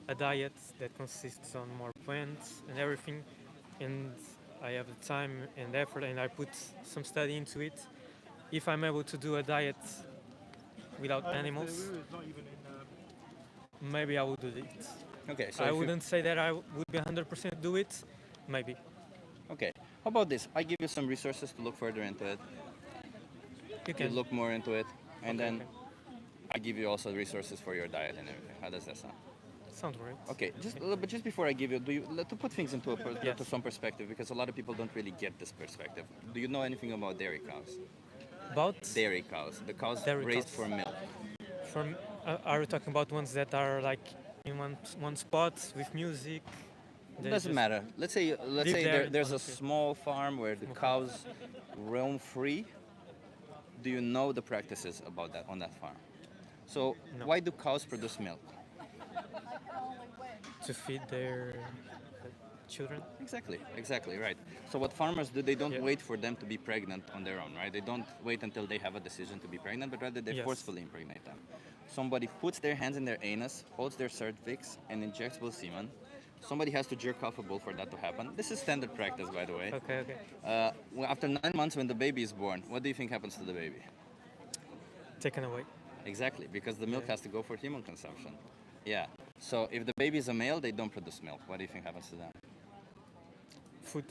a diet that consists on more plants and everything, and I have the time and effort and I put some study into it. If I'm able to do a diet without animals, maybe I would do it. Okay, so I if you- wouldn't say that I would be 100% do it, maybe. okay. How about this? I give you some resources to look further into it. You You can look more into it, and Okay, then okay. I give you also resources for your diet and everything. How does that sound? Sounds right. Okay, but just before I give you, to put things into Yes. to some perspective, because a lot of people don't really get this perspective. Do you know anything about dairy cows? About Dairy cows, the cows Dairy raised cows. for milk. from are we talking about ones that are like in one spot with music? They Doesn't just- matter. Let's say live there there's a on the field. small farm where the cows roam free. Do you know the practices about that on that farm? So No. why do cows produce milk? To feed their children. Exactly, right. So what farmers do, they don't Yeah. wait for them to be pregnant on their own, right? They don't wait until they have a decision to be pregnant, but rather they Yes. forcefully impregnate them. Somebody puts their hands in their anus, holds their cervix, and injects bull semen. Somebody has to jerk off a bull for that to happen. This is standard practice, by the way. Okay. After 9 months, when the baby is born, what do you think happens to the baby? Taken away. Exactly, because the milk Yeah. has to go for human consumption. Yeah. So if the baby is a male, they don't produce milk. What do you think happens to them? Food.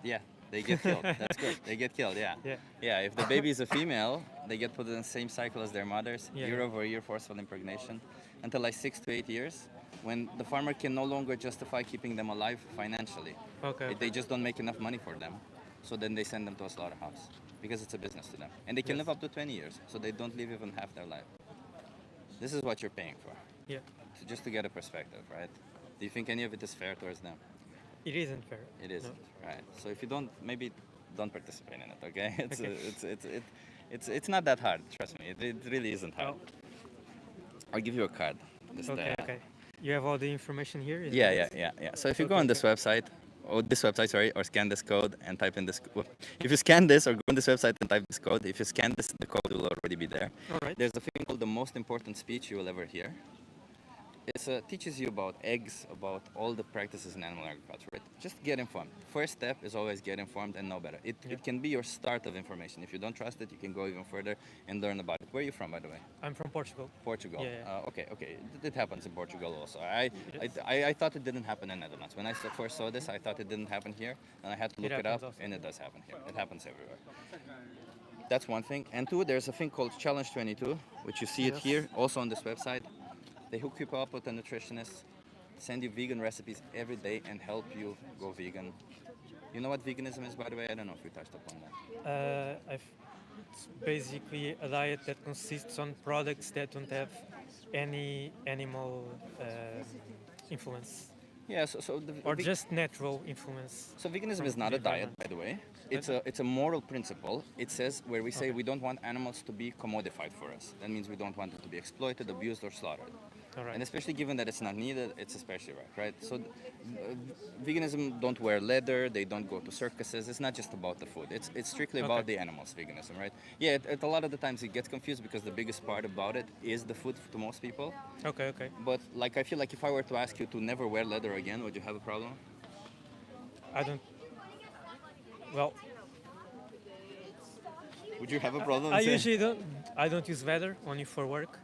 Yeah, they get killed. That's good. They get killed. Yeah. Yeah. Yeah. If the baby is a female, they get put in the same cycle as their mothers, Yeah, year yeah. over year, forceful impregnation, until like 6 to 8 years, when the farmer can no longer justify keeping them alive financially. Okay. They just don't make enough money for them, so then they send them to a slaughterhouse because it's a business to them, and they can Yes. live up to 20 years, so they don't live even half their life. This is what you're paying for. Yeah. So just to get a perspective, right? Do you think any of it is fair towards them? It isn't fair. It isn't, right? So if you don't, maybe don't participate in it, okay? It's not that hard. Trust me, it really isn't hard. Oh, I'll give you a card. Just, okay. You have all the information here? is Yeah, it? yeah. So if you go Okay, on this website, or scan this code and type in this. If you scan this or go on this website and type this code, if you scan this, the code will already be there. All right. There's a thing called the most important speech you will ever hear. teaches you about eggs, about all the practices in animal agriculture. Right? Just get informed. First step is always get informed and know better. It can be your start of information. If you don't trust it, you can go even further and learn about it. Where are you from, by the way? I'm from Portugal. Portugal. Yeah. Okay. It happens in Portugal also. I, It is? I thought it didn't happen in Netherlands. When I first saw this, I thought it didn't happen here, and I had to It look it happens up, also. and it does happen here. It happens everywhere. That's one thing. And two, there's a thing called Challenge 22, which you see it here, also on this website. They hook you up with a nutritionist, send you vegan recipes every day, and help you go vegan. You know what veganism is, by the way? I don't know if we touched upon that. It's basically a diet that consists on products that don't have any animal influence Yeah, so the or just natural influence. So veganism from is not the a diet, environment. by the way. It's a moral principle. It says where we say we don't want animals to be commodified for us. That means we don't want them to be exploited, abused, or slaughtered. All right. And especially given that it's not needed, it's especially right? So veganism don't wear leather, they don't go to circuses. It's not just about the food. It's strictly about Okay. the animals, veganism, right? Yeah, a lot of the times it gets confused because the biggest part about it is the food to most people. Okay. But like I feel like if I were to ask you to never wear leather again, would you have a problem? I don't. Well, Would you have a problem? I saying- usually don't. I don't use leather only for work.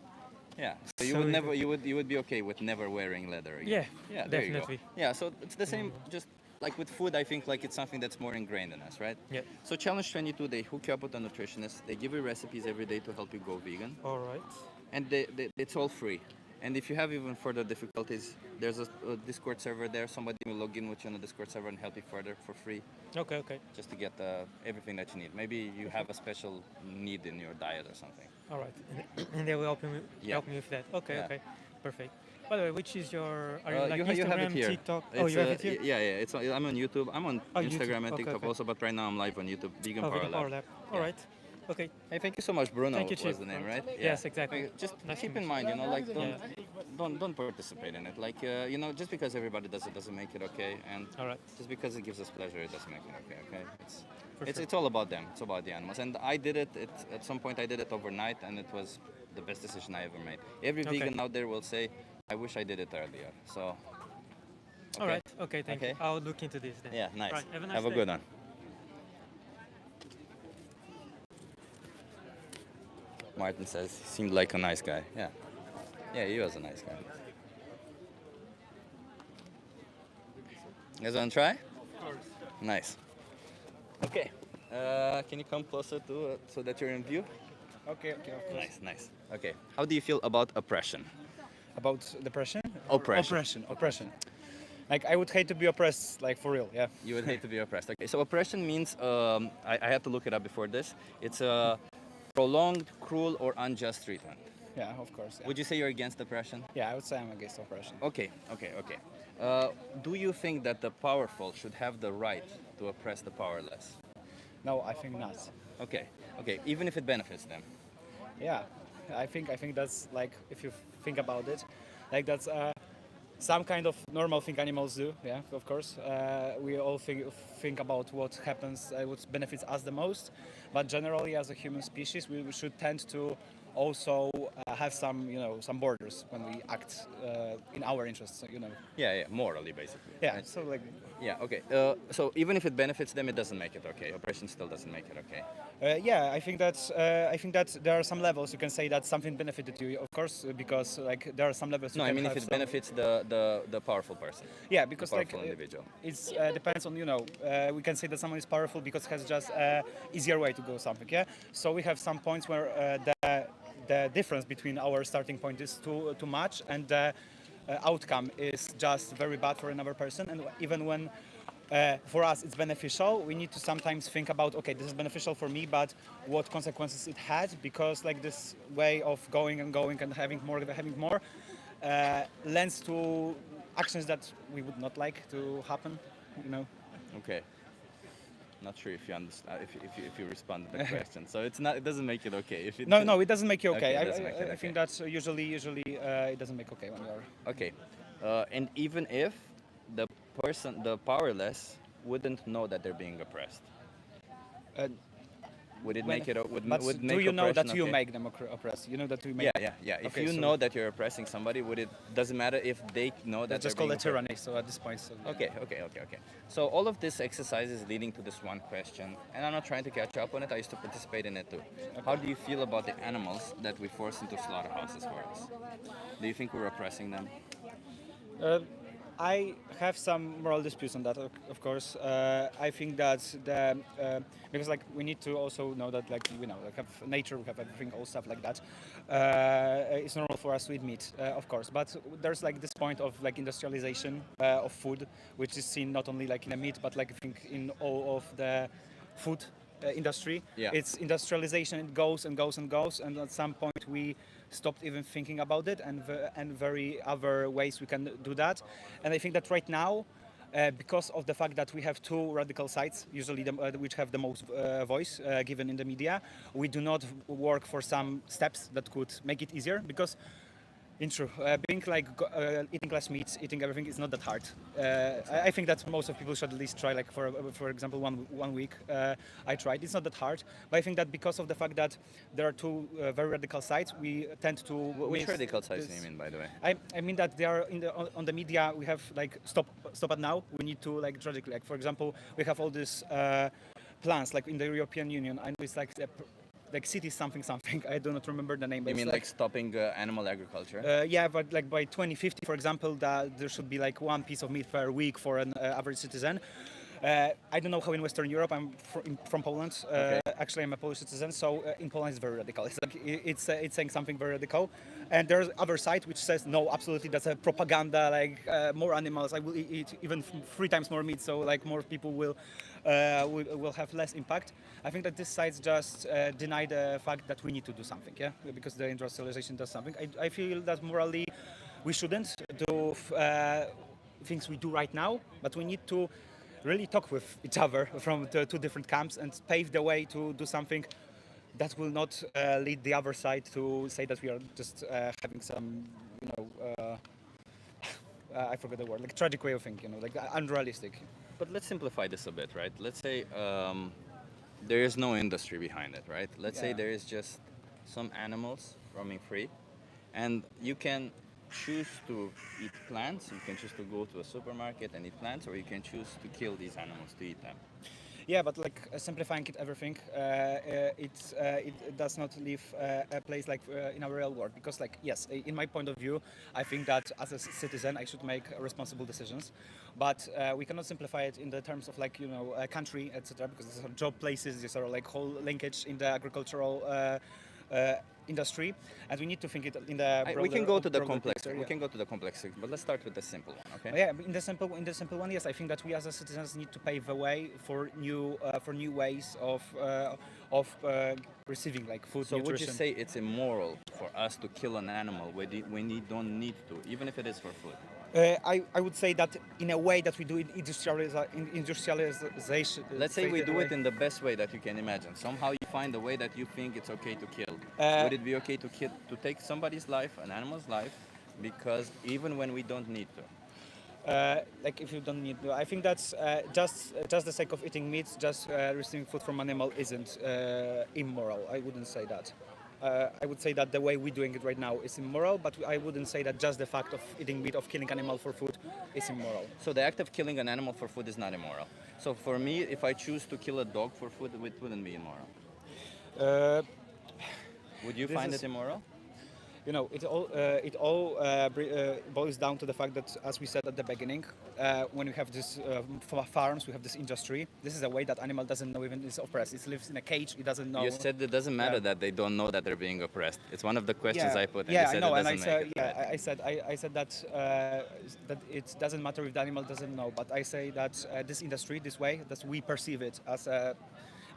Yeah. So you So would it- never you would be okay with never wearing leather again. Yeah, Yeah. There you go. definitely. Yeah. So it's the same. Just like with food, I think like it's something that's more ingrained in us, right? Yeah. So Challenge 22, they hook you up with a nutritionist. They give you recipes every day to help you go vegan, All right. and it's all free. And if you have even further difficulties, there's a Discord server there. Somebody will log in with you on the Discord server and help you further for free, Okay. just to get everything that you need. Maybe you have a special need in your diet or something. All right. And they will help me Yeah. help me with that. Okay. Yeah. Okay. Perfect. By the way, which is your? Are you like you have it Instagram, here. TikTok? It's, Oh, you have it here. Yeah. I'm on YouTube. I'm on Oh, YouTube. Instagram and Okay, TikTok okay. also, but right now I'm live on YouTube. Vegan Oh, Power Vegan Lab. Power Lab. All Yeah. right. Okay. Hey, thank you so much, Bruno. Thank you, was Chief. the name, right? Yes, exactly. Just Nice to keep meet in you. mind, like Yeah. don't participate in it. Like just because everybody does it doesn't make it okay, and All right. just because it gives us pleasure, it doesn't make it okay. Okay, For it's sure. it's all about them. It's about the animals, and I did it. At some point I did it overnight, and it was the best decision I ever made. Every Okay. vegan out there will say, "I wish I did it earlier." So. All okay. right. Okay. Thank you. Okay. I'll look into this then. Yeah, nice. Right, have a nice Have a day. good one. Martin says he seemed like a nice guy. Yeah. Yeah, he was a nice guy. You guys want to try? Of course. Nice. Okay. Can you come closer to so that you're in view? Okay, of course. Nice. Okay. How do you feel about oppression? About depression? Oppression. Oppression. Like, I would hate to be oppressed, like, for real, yeah. You would hate to be oppressed. Okay, so oppression means, I had to look it up before this. It's a prolonged, cruel, or unjust treatment. Yeah, of course. Yeah. Would you say you're against oppression? Yeah, I would say I'm against oppression. Okay. Do you think that the powerful should have the right to oppress the powerless? No, I think not. Okay, even if it benefits them. Yeah, I think that's like, if you think about it, like that's some kind of normal thing animals do. Yeah, of course. We all think about what happens, what benefits us the most. But generally, as a human species, we should tend to also have some, some borders when we act in our interests. Yeah, morally, basically. Yeah. right? So like. Yeah, okay. So even if it benefits them, it doesn't make it okay. Oppression still doesn't make it okay. Yeah, I think that there are some levels you can say that something benefited you, of course, because like there are some levels. No, you I can mean if have it some- benefits the powerful person. Yeah, because the like powerful individual. it's depends on we can say that someone is powerful because has just easier way to go something. Yeah, so we have some points where the difference between our starting point is too much and the outcome is just very bad for another person, and even when. For us, it's beneficial. We need to sometimes think about, okay, this is beneficial for me, but what consequences it had? Because like this way of going and having more lends to actions that we would not like to happen. Okay. Not sure if you understand, if you respond to the question. So it's not. It doesn't make it okay. If it, No, it doesn't make you okay. Okay, it doesn't make it I okay. think that's usually it doesn't make okay when you are. Okay. And even if the powerless, wouldn't know that they're being oppressed. Would it When- make it? But would do make you know that oppression you okay? make them oppress? You know that you make. Yeah. If Okay, you so know that you're oppressing somebody, would it doesn't matter if they know that That's just they're called being a oppressed? tyranny. So at this point, so yeah. Okay. So all of this exercise is leading to this one question, and I'm not trying to catch up on it. I used to participate in it too. How do you feel about the animals that we force into slaughterhouses for us? Do you think we're oppressing them? I have some moral disputes on that, of course. I think that because like we need to also know that like like have nature, we have everything, all stuff like that. It's normal for us to eat meat, of course. But there's like this point of like industrialization of food, which is seen not only like in the meat, but like I think in all of the food industry. Yeah. It's industrialization. It goes and goes and goes, and at some point we stopped even thinking about it, and very other ways we can do that. And I think that right now, because of the fact that we have two radical sides, usually which have the most voice given in the media, we do not work for some steps that could make it easier because. In true, being like eating less meat, eating everything is not that hard. I think that most of people should at least try, like for example, one week. I tried. It's not that hard, but I think that because of the fact that there are two very radical sides, we tend to. Which miss radical sides do this- you mean, by the way? I mean that they are on the media. We have like stop it now. We need to like tragically, like for example, we have all these plans like in the European Union. I know it's like city something. I do not remember the name. But You it's mean like stopping animal agriculture? yeah, but like by 2050, for example, that there should be like one piece of meat per week for an average citizen. I don't know how in Western Europe. I'm from Poland. Okay. Actually, I'm a Polish citizen, so in Poland it's very radical. It's like it's saying something very radical. And there's other side which says no, absolutely, that's a propaganda. Like more animals, I will eat even 3 times more meat, so like more people will have less impact. I think that this sides just deny the fact that we need to do something. Yeah, because the industrialization does something. I feel that morally we shouldn't do things we do right now, but we need to really talk with each other from the two different camps and pave the way to do something that will not lead the other side to say that we are just having some, I forgot the word, like tragic way of thinking, like unrealistic. But let's simplify this a bit, right? Let's say there is no industry behind it, right? Let's say Yeah. there is just some animals roaming free, and you can choose to eat plants. You can choose to go to a supermarket and eat plants, or you can choose to kill these animals to eat them. Yeah, but like simplifying it everything, it does not leave a place like in our real world because like yes, in my point of view, I think that as a citizen I should make responsible decisions, but we cannot simplify it in the terms of like a country, etc. Because these are job places, these are like whole linkage in the agricultural industry, and we need to think it in the. We can go to the broader complex. picture, We yeah. can go to the complex, but let's start with the simple one, okay? Yeah, in the simple one, yes, I think that we as a citizens need to pave the way for new ways of receiving like food. So would you nutrition. say it's immoral for us to kill an animal when we don't need to, even if it is for food? I would say that in a way that we do it industrialization. Let's say we do it in the best way that you can imagine. Somehow you find a way that you think it's okay to kill. Would it be okay to take somebody's life, an animal's life, because even when we don't need to? Like if you don't need, I think that's just the sake of eating meat, just receiving food from animal isn't immoral. I wouldn't say that. I would say that the way we're doing it right now is immoral, but I wouldn't say that just the fact of eating meat, of killing animal for food, is immoral. So the act of killing an animal for food is not immoral. So for me, if I choose to kill a dog for food, it wouldn't be immoral. Would you This find is- it immoral? It all boils down to the fact that, as we said at the beginning, when we have this farms, we have this industry. This is a way that animal doesn't know even it's oppressed. It lives in a cage. It doesn't know. You said it doesn't matter Yeah. that they don't know that they're being oppressed. It's one of the questions I put. And yeah, you I said know, it and I doesn't make said, it yeah, right. I said that it doesn't matter if the animal doesn't know, but I say that this industry, this way, that we perceive it as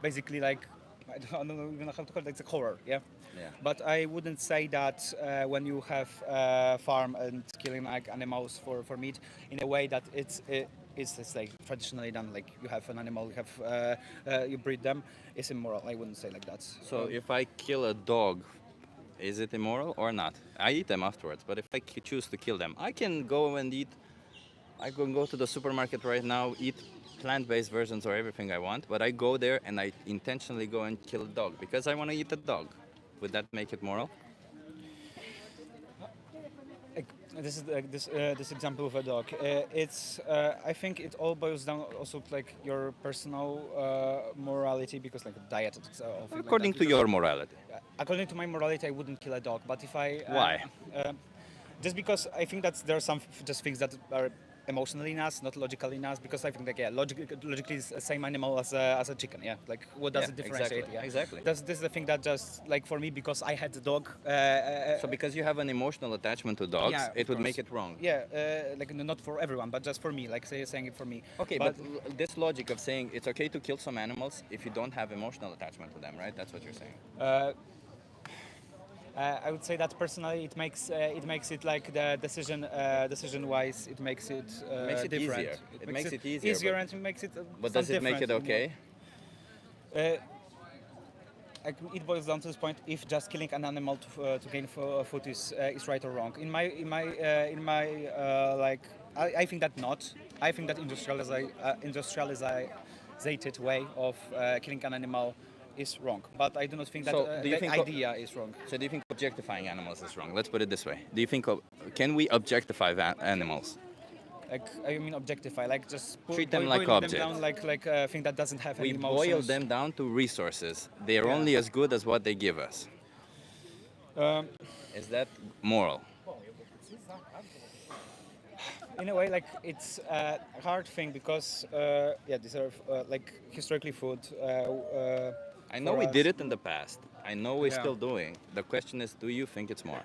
basically like I don't know even how to call it. It's a horror, yeah. Yeah. But I wouldn't say that when you have farm and killing like animals for meat in a way that it's like traditionally done. Like you have an animal, you have you breed them. It's immoral. I wouldn't say like that. So if I kill a dog, is it immoral or not? I eat them afterwards, but if I choose to kill them, I can go and eat. I can go to the supermarket right now, eat plant-based versions or everything I want, but I go there and I intentionally go and kill a dog because I want to eat a dog. Would that make it moral? Like, this is this example of a dog. It's I think it all boils down also to like your personal morality, because like diet. According to your morality. According to my morality, I wouldn't kill a dog. But if I Why? Just because I think that there are some just things that are emotionally in us, not logically in us. Because I think like logically it's the same animal as a chicken. Yeah, like what does Yeah, it differentiate? exactly, Yeah, exactly. This is the thing that just like for me, because I had a dog. So because you have an emotional attachment to dogs, Yeah, it of would course. make it wrong. Yeah, like not for everyone, but just for me. Like saying it for me. Okay, but this logic of saying it's okay to kill some animals if you don't have emotional attachment to them, right? That's what you're saying. I would say that personally, it makes it like the decision wise. It makes it Makes it different. easier. It makes it easier, easier, but- and it makes it. But some does it make it different, okay? Like, it boils down to this point: if just killing an animal to gain food is right or wrong. In my like, I think that not. I think that industrialized way of killing an animal is wrong. But I do not think that So, do you the think idea is wrong. So do you think objectifying animals is wrong? Let's put it this way. Do you think can we objectify animals? Like, I mean, objectify, like just Treat them like boiling objects. them down like a thing that doesn't have We any boil emotions. them down to resources. They are Yeah. only as good as what they give us. Is that moral? In a way, like it's a hard thing because these are like historically food. I know for we us. did it in the past. I know we're Yeah. still doing. The question is, do you think it's moral?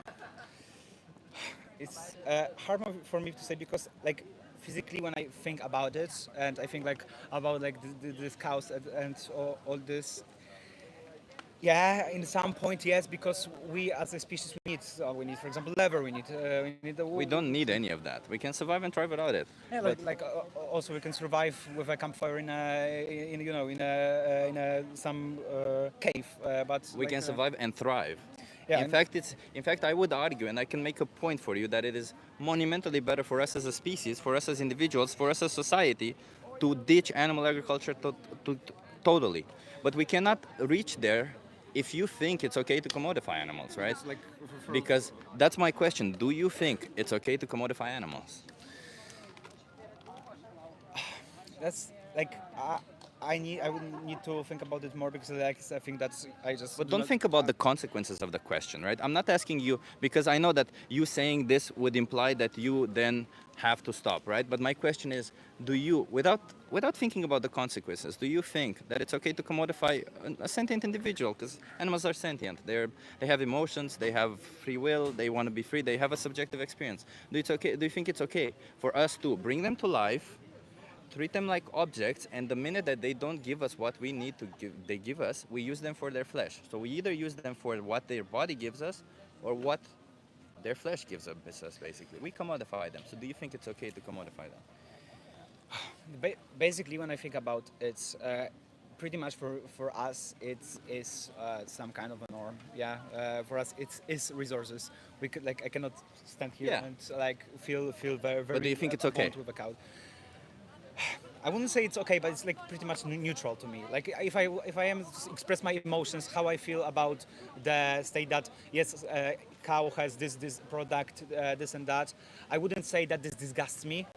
It's hard for me to say because like physically when I think about it and I think like about like this cows and all this. Yeah, in some point, yes, because we as a species we need, for example, leather. We need the wool. We don't need any of that. We can survive and thrive without it. Yeah, But also we can survive with a campfire in some cave, but we can survive and thrive. Yeah, in and- fact, I would argue, and I can make a point for you, that it is monumentally better for us as a species, for us as individuals, for us as society, to ditch animal agriculture totally. But we cannot reach there if you think it's okay to commodify animals, right? like Because that's my question. Do you think it's okay to commodify animals? that's like I would need to think about it more because like I think that's I just. But do don't not- think about the consequences of the question, right? I'm not asking you because I know that you saying this would imply that you then have to stop, right? But my question is, do you, without thinking about the consequences, do you think that it's okay to commodify a sentient individual? Because animals are sentient. They have emotions, they have free will, they want to be free, they have a subjective experience. Do you think it's okay for us to bring them to life, treat them like objects, and the minute that they don't give us what we need to give us, we use them for their flesh. So we either use them for what their body gives us or what their flesh gives us, basically. We commodify them. So do you think it's okay to commodify them? Basically, when I think about it, pretty much for us, it is some kind of a norm. Yeah, for us, it's resources. We could like I cannot stand here Yeah. and like feel very. But do you think it's okay? bond with a cow. I wouldn't say it's okay, but it's like pretty much neutral to me. Like if I am to express my emotions, how I feel about the state that yes, cow has this product, this and that, I wouldn't say that this disgusts me,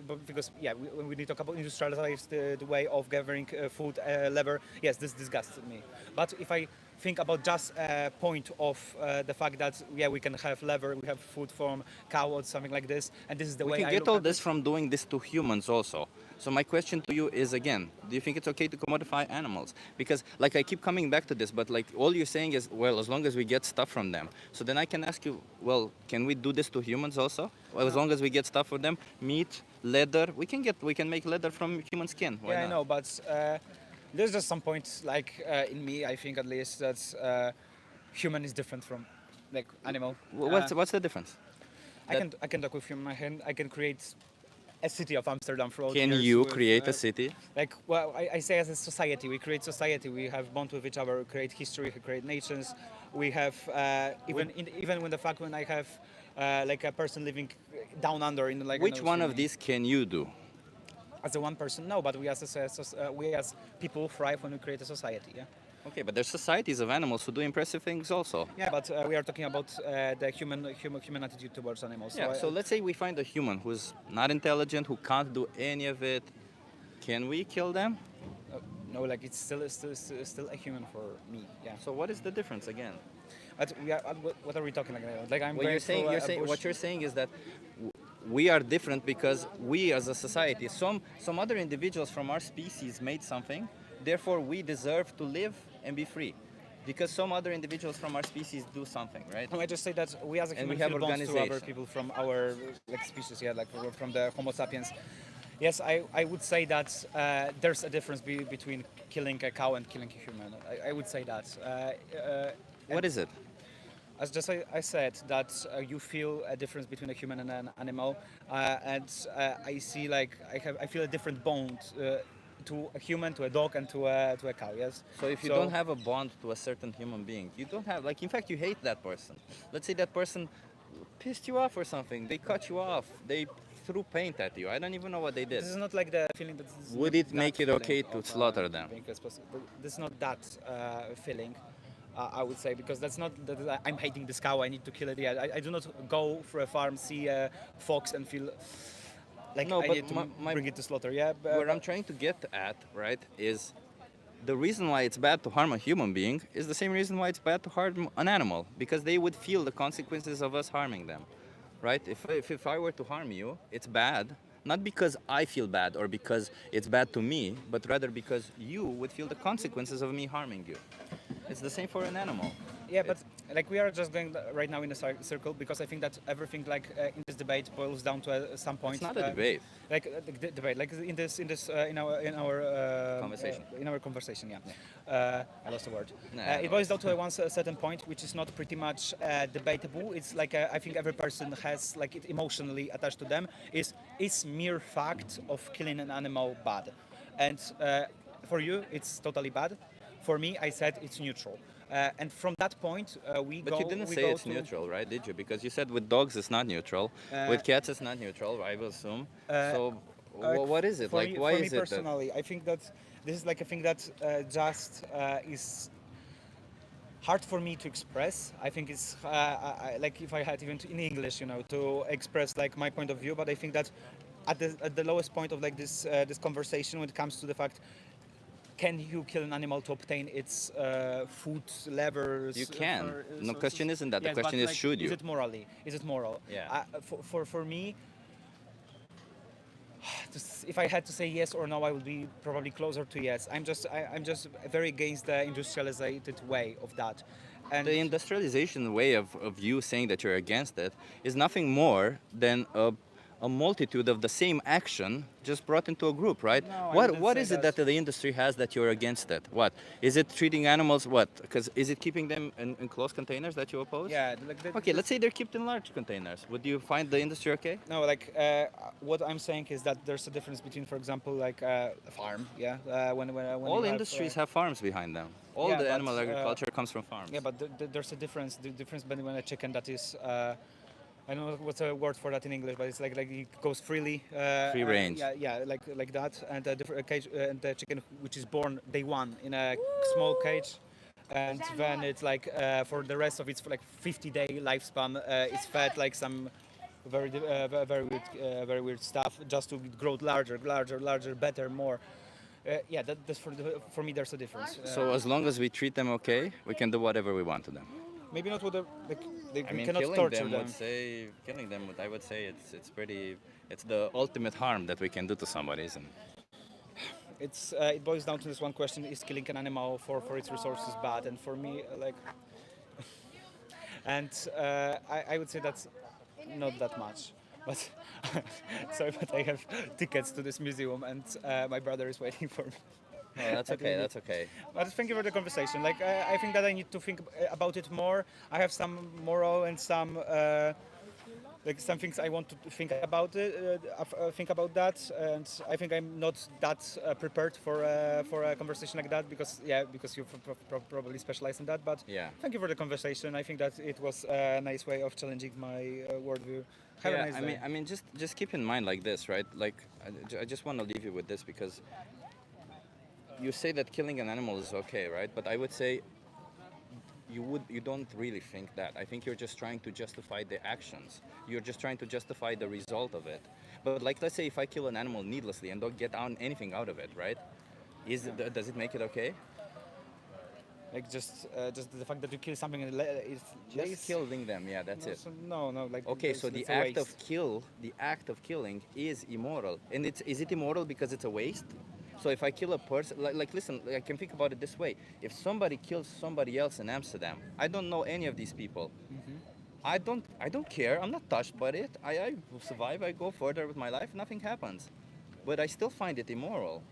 but because when we talk about industrialized the way of gathering food, leather, yes, this disgusts me. But if I think about just a point of the fact that we can have leather, we have food from cow or something like this, and this is the We way can I get look all at this it. from doing this to humans also. So my question to you is again, do you think it's okay to commodify animals? Because like I keep coming back to this, but like all you're saying is, well, as long as we get stuff from them. So then I can ask you, well, can we do this to humans also? Well, as long as we get stuff from them, meat, leather, we can make leather from human skin. Why Yeah, not? I know, but there's just some point, like in me, I think at least that human is different from like animal. What's the difference? I can talk with human. I can create a city of Amsterdam for all Can years you with, create a city? Like, well, I say as a society, we create society. We have bond with each other. We create history. We create nations. We have even when the fact when I have like a person living down under in like. Which one of these can you do? as a one person, no, but we we as people thrive when we create a society. Yeah. Okay, but there's societies of animals who do impressive things also. Yeah, but we are talking about the human attitude towards animals. Yeah, so let's say we find a human who's not intelligent, who can't do any of it. Can we kill them? no, like it's still a human for me. Yeah. So what is the difference again? But what are we talking about? Like I'm What going you're saying, through you're a saying, bush. what you're saying is that we are different because we as a society, some other individuals from our species made something, therefore we deserve to live and be free. Because some other individuals from our species do something, right? No, I just say that we as a And human we have feel bonds to other organization. people from our like species, yeah, like from the Homo sapiens. Yes, I would say that there's a difference between killing a cow and killing a human. I would say that. What is it? As just I said, that you feel a difference between a human and an animal, and I see like I feel a different bond to a human, to a dog, and to a cow. Yes. So if you don't have a bond to a certain human being, you don't have, like, in fact, you hate that person. Let's say that person pissed you off or something. They cut you off. They threw paint at you. I don't even know what they did. This is not like the feeling that. Would it make it okay to slaughter them? This is not that feeling. I would say, because that's not that I'm hating this cow, I need to kill it. Yeah, I do not go for a farm, see a fox and feel like No, I but need to bring it to slaughter. Yeah, What I'm trying to get at, right, is the reason why it's bad to harm a human being is the same reason why it's bad to harm an animal, because they would feel the consequences of us harming them, right? If I were to harm you, it's bad, not because I feel bad or because it's bad to me, but rather because you would feel the consequences of me harming you. It's the same for an animal. yeah, but like we are just going right now in a circle, because I think that everything like in this debate boils down to some point. It's not a debate. Like debate, like in our Conversation. in our conversation. Yeah, I lost the word. Nah, It no, boils down to one certain point, which is not pretty much debatable. It's like I think every person has like it emotionally attached to them. Is mere fact of killing an animal bad, and for you it's totally bad. For me, I said it's neutral. And from that point, we But go. you didn't we say go it's to, neutral, right? Did you? Because you said with dogs it's not neutral, with cats it's not neutral, I will assume. So what is it? Like, why for is me it that? personally, I think that this is like a thing that just is hard for me to express. I think it's like if I had even in English, to express like my point of view. But I think that at the lowest point of like this conversation, when it comes to the fact, can you kill an animal to obtain its food, levers? You can. No, so- question isn't that. The yes, question but, is, like, should you? Is it morally? Is it moral? Yeah. For me, if I had to say yes or no, I would be probably closer to yes. I'm just very against the industrialized way of that. And The industrialization way of you saying that you're against it is nothing more than a multitude of the same action just brought into a group, right? No, I what wouldn't what say is it that. that the industry has that you're against it? What is it treating animals? What? Because is it keeping them in closed containers that you oppose? yeah, like Okay, let's say they're kept in large containers. Would you find the industry okay? No, like what I'm saying is that there's a difference between, for example, like a farm. Yeah, when All you industries have farms behind them. All yeah, the but, animal agriculture comes from farms. Yeah, but there's a difference. The difference between a chicken that is, I don't know what's a word for that in English, but it's like it goes freely. Free range. Yeah, like that, and a different cage, and the chicken which is born day one in a small cage, and then it's like for the rest of its like 50-day lifespan, it's fed like some very weird stuff just to grow larger, better, more. Yeah, that's for me. There's a difference. So as long as we treat them okay, we can do whatever we want to them. Maybe not with the like I we mean, cannot killing torture them them. would say killing them would, I would say it's pretty, it's the ultimate harm that we can do to somebody, isn't it? It boils down to this one question: is killing an animal for its resources bad? And for me, like, and I would say that's not that much. But sorry, but I have tickets to this museum, and my brother is waiting for me. No, that's okay. That's okay. But thank you for the conversation. Like, I think that I need to think about it more. I have some moral and some like some things I want to think about that, and I think I'm not that prepared for a conversation like that because you probably specialize in that. But Yeah. thank you for the conversation. I think that it was a nice way of challenging my worldview. Have a Yeah, nice day. I mean, just keep in mind like this, right? Like, I just want to leave you with this because you say that killing an animal is okay, right? But I would say you don't really think that. I think you're just trying to justify the actions. You're just trying to justify the result of it. But like, let's say if I kill an animal needlessly and don't get anything out of it, right? Does it make it okay? Like just the fact that you kill something is Just killing them, yeah, that's no, it. no, like Okay, so the it's a act of waste. the act of killing is immoral, and is it immoral because it's a waste? So if I kill a person, like listen, I can think about it this way: if somebody kills somebody else in Amsterdam, I don't know any of these people. I don't care. I'm not touched by it. I will survive. I go further with my life. Nothing happens, but I still find it immoral.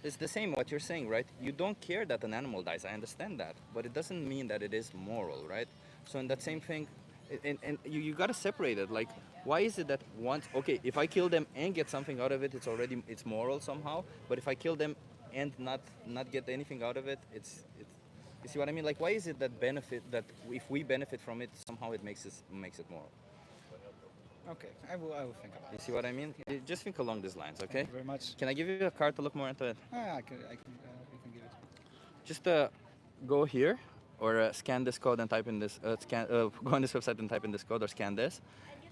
It's the same what you're saying, right? You don't care that an animal dies. I understand that, but it doesn't mean that it is moral, right? So in that same thing, and you gotta separate it. Like, why is it that once, okay, if I kill them and get something out of it, it's moral somehow. But if I kill them and not get anything out of it, it's you see what I mean? Like, why is it that if we benefit from it, somehow it makes it moral? Okay, I will think about You it. see what I mean? You just think along these lines, okay? Thank you very much. Can I give you a card to look more into it? You can give it. Just go here or scan this code and type in this go on this website and type in this code or scan this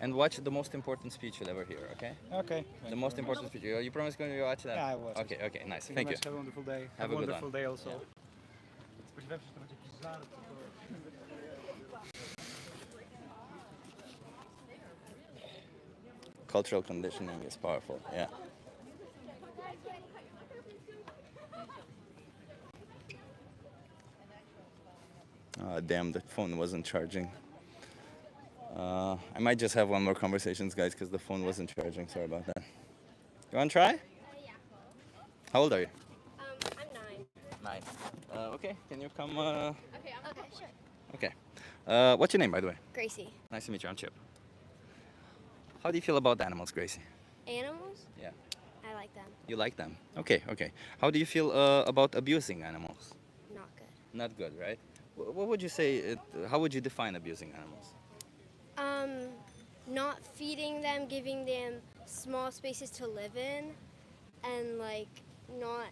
and watch the most important speech you'll ever hear, okay? Okay. The most important speech. You promise going to watch that? Yeah, I watch it. Okay, nice. Thank Thank you you. very much. Have a wonderful day. Have a good wonderful one. day also. Cultural conditioning is powerful. Yeah. Damn, the phone wasn't charging. I might just have one more conversations, guys, because the phone wasn't charging. Sorry about that. You want to try? Yeah. How old are you? I'm 9. 9. Okay, can you come? Okay, sure. Okay. What's your name, by the way? Gracie. Nice to meet you. I'm Chip. How do you feel about animals, Gracie? Animals? Yeah. I like them. You like them? Okay. How do you feel about abusing animals? Not good. Not good, right? What would you say? How would you define abusing animals? Not feeding them, giving them small spaces to live in, and like not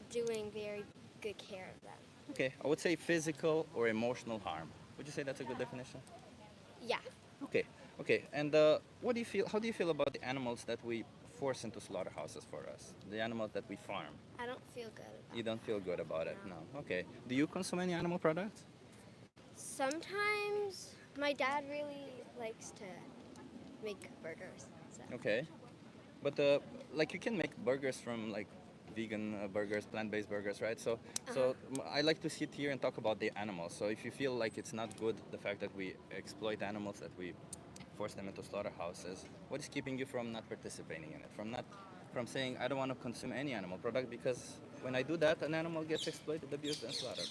doing very good care of them. Okay, I would say physical or emotional harm. Would you say that's a good definition? Yeah. Okay. And what do you feel? How do you feel about the animals that we force into slaughterhouses for us? The animals that we farm. I don't feel good about You don't feel good about it? No. Okay. Do you consume any animal products? Sometimes my dad really likes to make burgers. So. Okay. But like you can make burgers from like vegan burgers, plant-based burgers, right? So I like to sit here and talk about the animals. So if you feel like it's not good, the fact that we exploit animals, that we force them into slaughterhouses, what is keeping you from not participating in it? From saying I don't want to consume any animal product because when I do that, an animal gets exploited, abused, and slaughtered.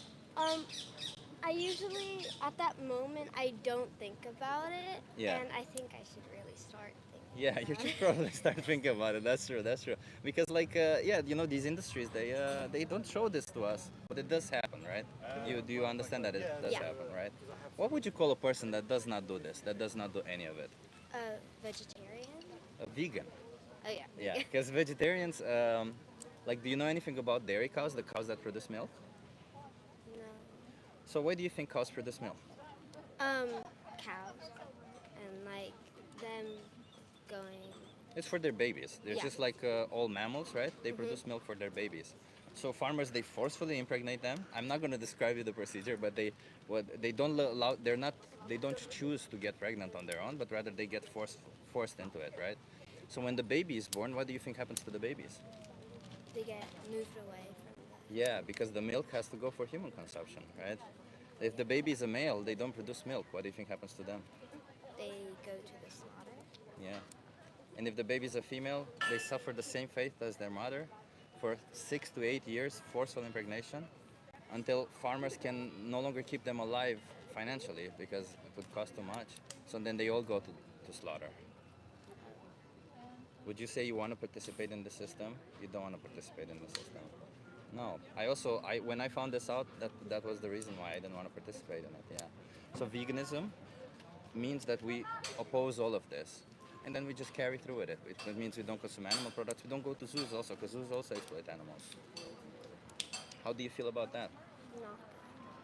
I usually, at that moment, I don't think about it. Yeah. And I think I should really start thinking Yeah, you about should it. probably start thinking about it. That's true. Because like yeah, you know, these industries they don't show this to us, but it does happen, right? Do you understand that it does Yeah. happen, right? What would you call a person that does not do this, that does not do any of it? Vegetarian? A vegan. Oh, yeah. Yeah, because vegetarians, like, do you know anything about dairy cows, the cows that produce milk? No. So why do you think cows produce milk? Cows. And like them going. It's for their babies. They're Yeah. just like all mammals, right? They produce milk for their babies. So farmers, they forcefully impregnate them. I'm not going to describe you the procedure, but they don't allow. They don't choose to get pregnant on their own, but rather they get forced into it, right? So when the baby is born, what do you think happens to the babies? They get moved away from the. Yeah, because the milk has to go for human consumption, right? If the baby is a male, they don't produce milk. What do you think happens to them? They go to the slaughter. Yeah. And if the baby is a female, they suffer the same fate as their mother for 6 to 8 years, forceful impregnation, until farmers can no longer keep them alive financially because it would cost too much. So then they all go to to slaughter? Would you say you want to participate in the system? You don't want to participate in the system. No. When I found this out, that was the reason why I didn't want to participate in it. Yeah. So veganism means that we oppose all of this, and then we just carry through with it. It means we don't consume animal products. We don't go to zoos also, because zoos also exploit animals. How do you feel about that? No.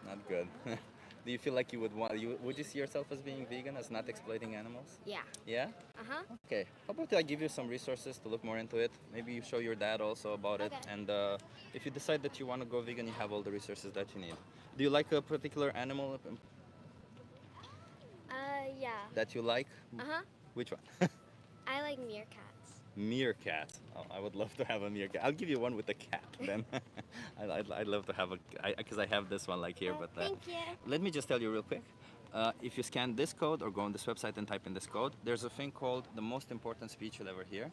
Not good. Do you feel like you would you see yourself as being vegan, as not exploiting animals? Yeah. Yeah? Uh-huh. Okay. How about I give you some resources to look more into it? Maybe you show your dad also about it. Okay. And if you decide that you want to go vegan, you have all the resources that you need. Do you like a particular animal Yeah. that you like? Uh-huh. Which one? I like meerkats. Meerkat. Oh, I would love to have a meerkat. I'll give you one with a cat then. I'd love to have because I have this one like here. But Thank you. let me just tell you real quick. If you scan this code or go on this website and type in this code, there's a thing called the most important speech you'll ever hear.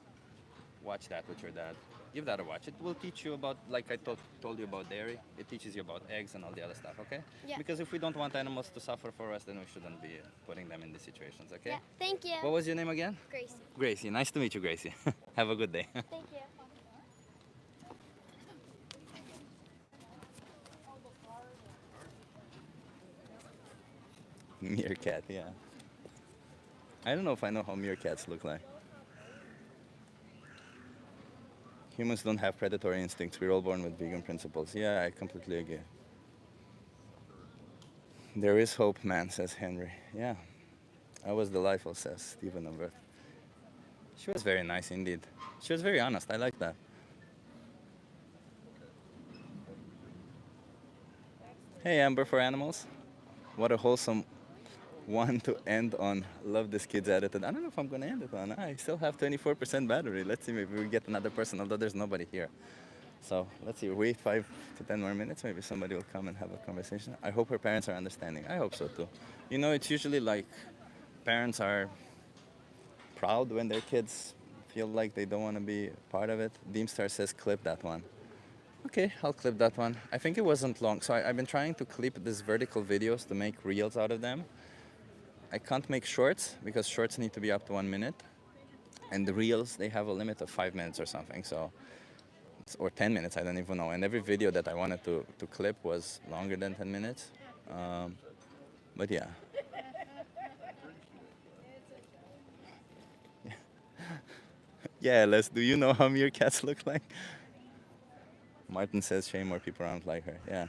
Watch that with your dad. Give that a watch. It will teach you about, like I told you about dairy. It teaches you about eggs and all the other stuff, okay? Yeah. Because if we don't want animals to suffer for us, then we shouldn't be putting them in these situations, okay? Yeah. Thank you. What was your name again? Gracie. Gracie. Nice to meet you, Gracie. Have a good day. Thank you. Meerkat, yeah. I don't know if I know how meerkats look like. Humans don't have predatory instincts. We're all born with vegan principles. Yeah, I completely agree. There is hope, man, says Henry. Yeah. I was delightful, says Stephen of Earth. She was very nice indeed. She was very honest. I like that. Hey, Amber for Animals. What a wholesome one to end on. Love this kid's attitude. I don't know if I'm going to end it on. I still have 24% battery. Let's see, maybe we get another person, although there's nobody here. So let's see, wait 5 to 10 more minutes. Maybe somebody will come and have a conversation. I hope her parents are understanding. I hope so too. You know, it's usually like parents are proud when their kids feel like they don't want to be part of it. Deemstar says clip that one. Okay, I'll clip that one. I think it wasn't long. So I've been trying to clip these vertical videos to make reels out of them. I can't make shorts because shorts need to be up to 1 minute. And the reels, they have a limit of 5 minutes or something. So, or 10 minutes, I don't even know. And every video that I wanted to clip was longer than 10 minutes. But yeah. Yeah, Les, do you know how meerkats look like? Martin says shame more people around like her. Yeah.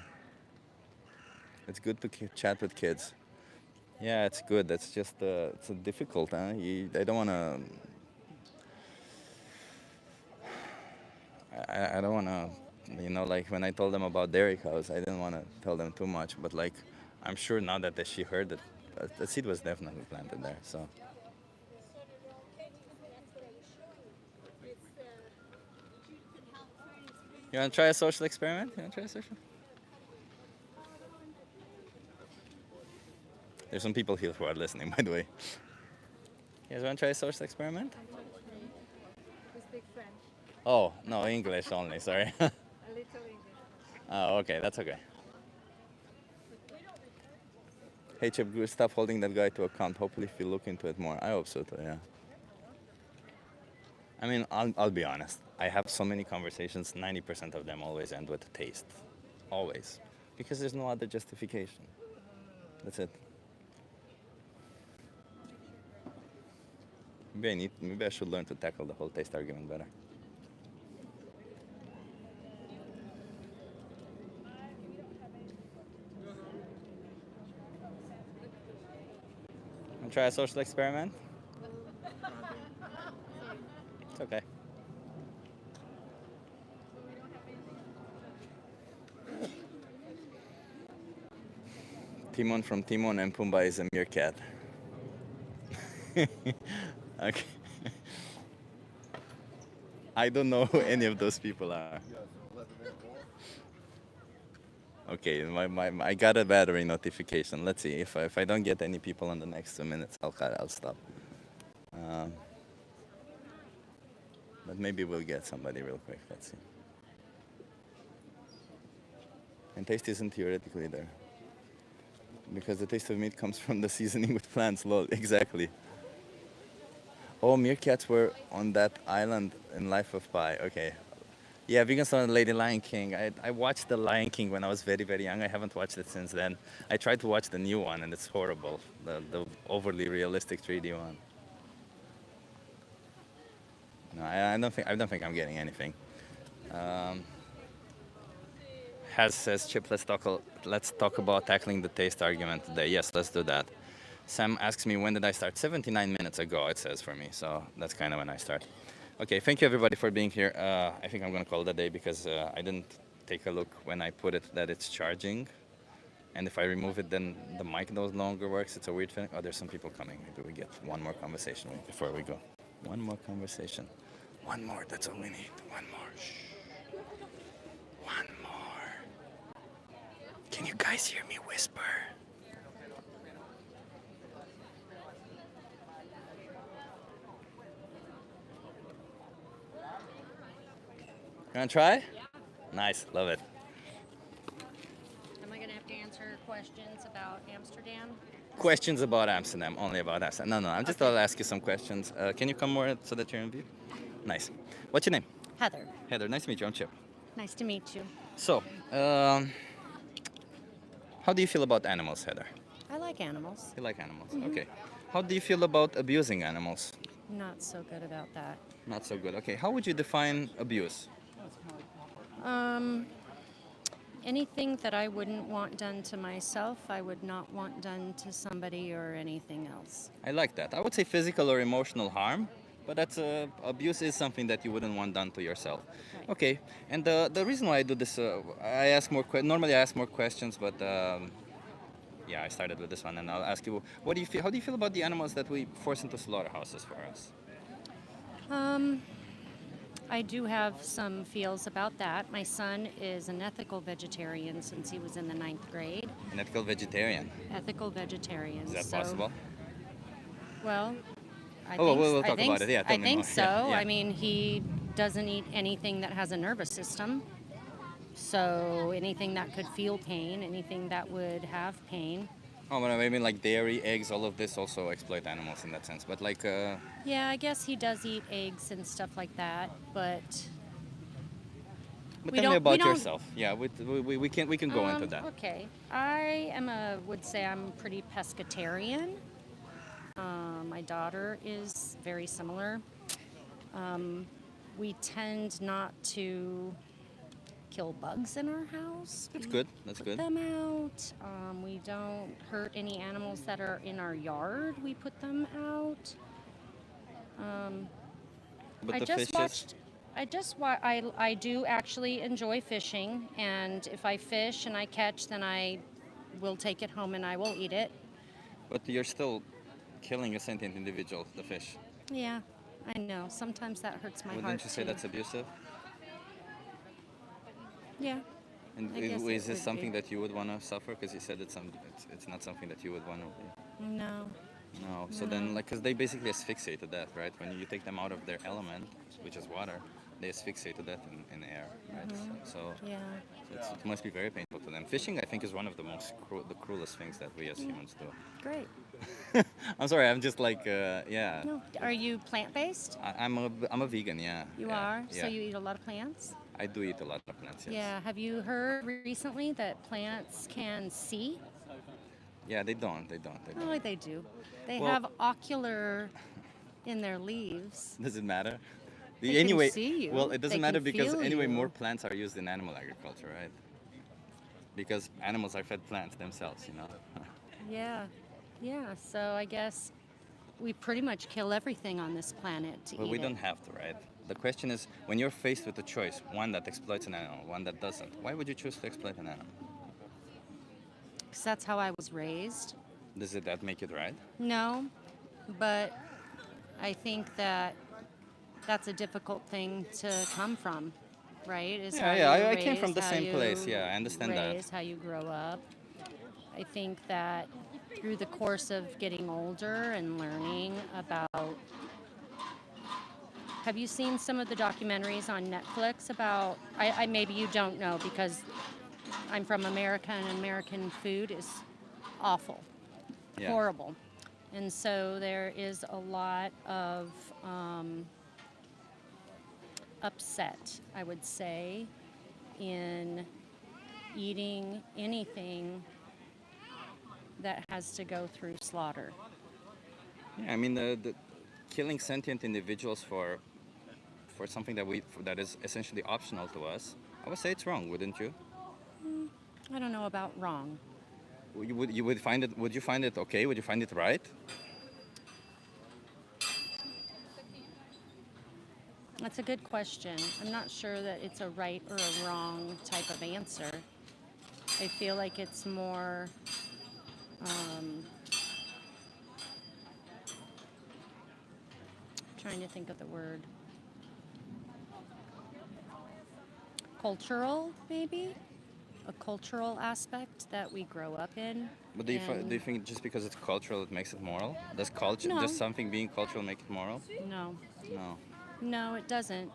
It's good to chat with kids. Yeah, it's good. That's just it's difficult, huh? I don't want to. I don't want to, like when I told them about dairy cows, I didn't want to tell them too much. But like, I'm sure now that she heard it, the seed was definitely planted there. So. You want to try a social experiment? You want to try a social? There's some people here who are listening, by the way. You guys want to try a social experiment? We speak French. Oh, no, English only, sorry. A little English. Oh, okay, that's okay. Hey, Chip, stop holding that guy to account. Hopefully, if you look into it more. I hope so, too, yeah. I mean, I'll be honest. I have so many conversations, 90% of them always end with taste. Always. Because there's no other justification. That's it. Maybe I should learn to tackle the whole taste argument better. Want to try a social experiment? It's okay. Timon from Timon and Pumbaa is a meerkat. Okay. I don't know who any of those people are. Okay, I got a battery notification. Let's see if I don't get any people in the next 2 minutes, I'll stop. But maybe we'll get somebody real quick. Let's see. And taste isn't theoretically there. Because the taste of meat comes from the seasoning with plants. Lol, exactly. Oh, meerkats were on that island in Life of Pi. Okay. Yeah, vegans on Lady Lion King. I watched The Lion King when I was very, very young. I haven't watched it since then. I tried to watch the new one, and it's horrible. The overly realistic 3D one. No, I don't think I'm getting anything. Has says Chip, let's talk about tackling the taste argument today. Yes, let's do that. Sam asks me when did I start? 79 minutes ago, it says for me. So that's kind of when I start. Okay, thank you everybody for being here. I think I'm gonna call it a day because I didn't take a look when I put it that it's charging. And if I remove it, then the mic no longer works. It's a weird thing. Oh, there's some people coming. Maybe we get one more conversation before we go. One more conversation. One more. That's all we need. One more. Shh. One more. Can you guys hear me whisper? You wanna try? Yeah. Nice. Love it. Am I going to have to answer questions about Amsterdam? Questions about Amsterdam, only about Amsterdam. No, I'm just Okay. I'll ask you some questions. Can you come more so that you're in view? Nice. What's your name? Heather, Heather. Nice to meet you. I'm Chip. nice to meet you. So, how do you feel about animals, Heather? I like animals. You like animals? Okay. How do you feel about abusing animals? Not so good about that. Not so good. Okay. How would you define abuse? Um, anything that I wouldn't want done to myself, I would not want done to somebody or anything else. I like that. I would say physical or emotional harm, but that's abuse is something that you wouldn't want done to yourself. Right. Okay. And the reason why I do this, I ask more. Normally I ask more questions, but yeah, I started with this one, and I'll ask you, what do you feel? How do you feel about the animals that we force into slaughterhouses for us? Um, I do have some feels about that. My son is an ethical vegetarian since he was in the 9th grade. An ethical vegetarian. Ethical vegetarian. Is that so, possible? Well, I Oh, think, we'll I talk think, about it. Yeah, tell I me think more. so. Yeah, yeah. I mean, he doesn't eat anything that has a nervous system. So anything that could feel pain, anything that would have pain. Oh, but I mean, like dairy, eggs, all of this also exploit animals in that sense. But like, Yeah, I guess he does eat eggs and stuff like that, but but we tell me don't- we about don't- yourself. Yeah, we can go into that. Okay, would say I'm pretty pescatarian. My daughter is very similar. We tend not to kill bugs in our house. That's We good. That's put good. them out. We don't hurt any animals that are in our yard. We put them out. But I the just fishes. watched. I do actually enjoy fishing, and if I fish and I catch, then I will take it home and I will eat it. But you're still killing a sentient individual, the fish. Yeah, I know. Sometimes that hurts my Wouldn't heart you say too. that's abusive? Yeah. And I guess is it this would something be. that you would want to suffer? Because you said it's not something that you would want to. No. No. So then, like, because they basically asphyxiate to death, right? When you take them out of their element, which is water, they asphyxiate to death in air, right? So Yeah. it must be very painful to them. Fishing, I think, is one of the the cruelest things that we as humans do. Great. I'm sorry, I'm just like, yeah. No. Are you plant-based? I'm a vegan, yeah. You yeah, are. Yeah. So you eat a lot of plants. I do eat a lot of plants, yes. Yeah. Have you heard recently that plants can see? Yeah, they don't. They don't. Oh, they do. They Well- have ocular in their leaves. Does it matter? They can anyway, see you. well, it doesn't They matter can because feel anyway, you. more plants are used in animal agriculture, right? Because animals are fed plants themselves, you know. Yeah. Yeah. So I guess we pretty much kill everything on this planet to But eat we it. don't have to, right? The question is, when you're faced with a choice, one that exploits an animal, one that doesn't, why would you choose to exploit an animal? 'Cause that's how I was raised. Does that make it right? No, but I think that that's a difficult thing to come from, right? Is Yeah, how yeah, you I came from raise, the how same place. you Yeah, I understand that. raise, how you grow up. I think that through the course of getting older and learning about. Have you seen some of the documentaries on Netflix about? I maybe you don't know because I'm from America and American food is awful, Yeah. horrible. And so there is a lot of upset, I would say, in eating anything that has to go through slaughter. Yeah, I mean the killing sentient individuals for something that is essentially optional to us. I would say it's wrong, wouldn't you? I don't know about wrong. Would you find it okay? Would you find it right? That's a good question. I'm not sure that it's a right or a wrong type of answer. I feel like it's more trying to think of the word. Cultural, maybe? A cultural aspect that we grow up in. But do you And think just because it's cultural it makes it moral? No. Does something being cultural make it moral? No. No. No, it doesn't.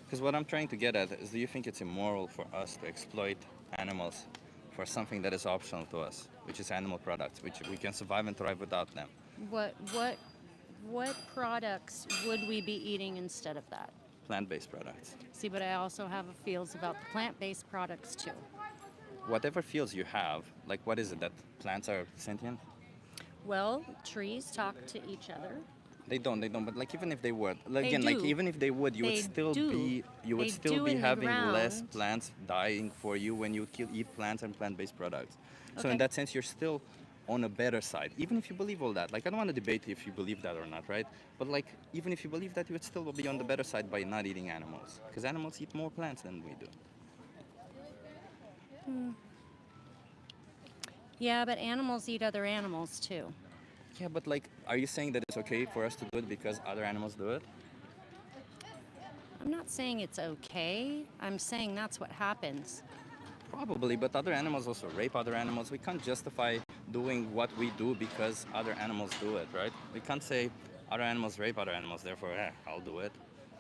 Because what I'm trying to get at is, do you think it's immoral for us to exploit animals for something that is optional to us, which is animal products, which we can survive and thrive without them? What products would we be eating instead of that? Plant-based products. See, but I also have feels about the plant-based products too. Whatever feels you have, like what is it that plants are sentient? Well, trees talk to each other. They don't. But like even if they would, like, They again, like do. even if they would, you would They still do. be They do in the having less ground. plants dying for you when you eat plants and plant-based products. So Okay. in that sense, you're still on a better side, even if you believe all that. Like I don't want to debate if you believe that or not, right? But like even if you believe that, you would still be on the better side by not eating animals, because animals eat more plants than we do. Yeah, but animals eat other animals too. Yeah, but like, are you saying that it's okay for us to do it because other animals do it? I'm not saying it's okay. I'm saying that's what happens. Probably, but other animals also rape other animals. We can't justify doing what we do because other animals do it, right? We can't say other animals rape other animals, therefore, I'll do it,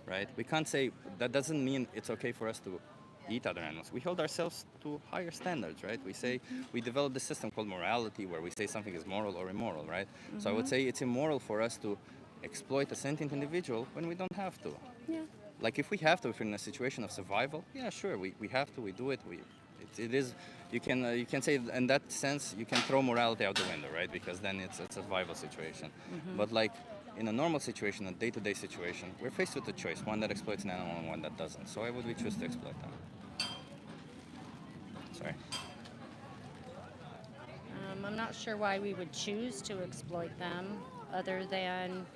right? We can't say that doesn't mean it's okay for us to eat other animals. We hold ourselves to higher standards, right? We say we develop this system called morality where we say something is moral or immoral, right? So I would say it's immoral for us to exploit a sentient individual when we don't have to. Yeah. Like if we have to, if we're in a situation of survival, yeah, sure, we have to, we do it. It is, you can say in that sense you can throw morality out the window, right? Because then it's a survival situation. But like in a normal situation, a day-to-day situation, we're faced with a choice: one that exploits an animal and one that doesn't. So why would we choose to exploit them? Sorry. I'm not sure why we would choose to exploit them other than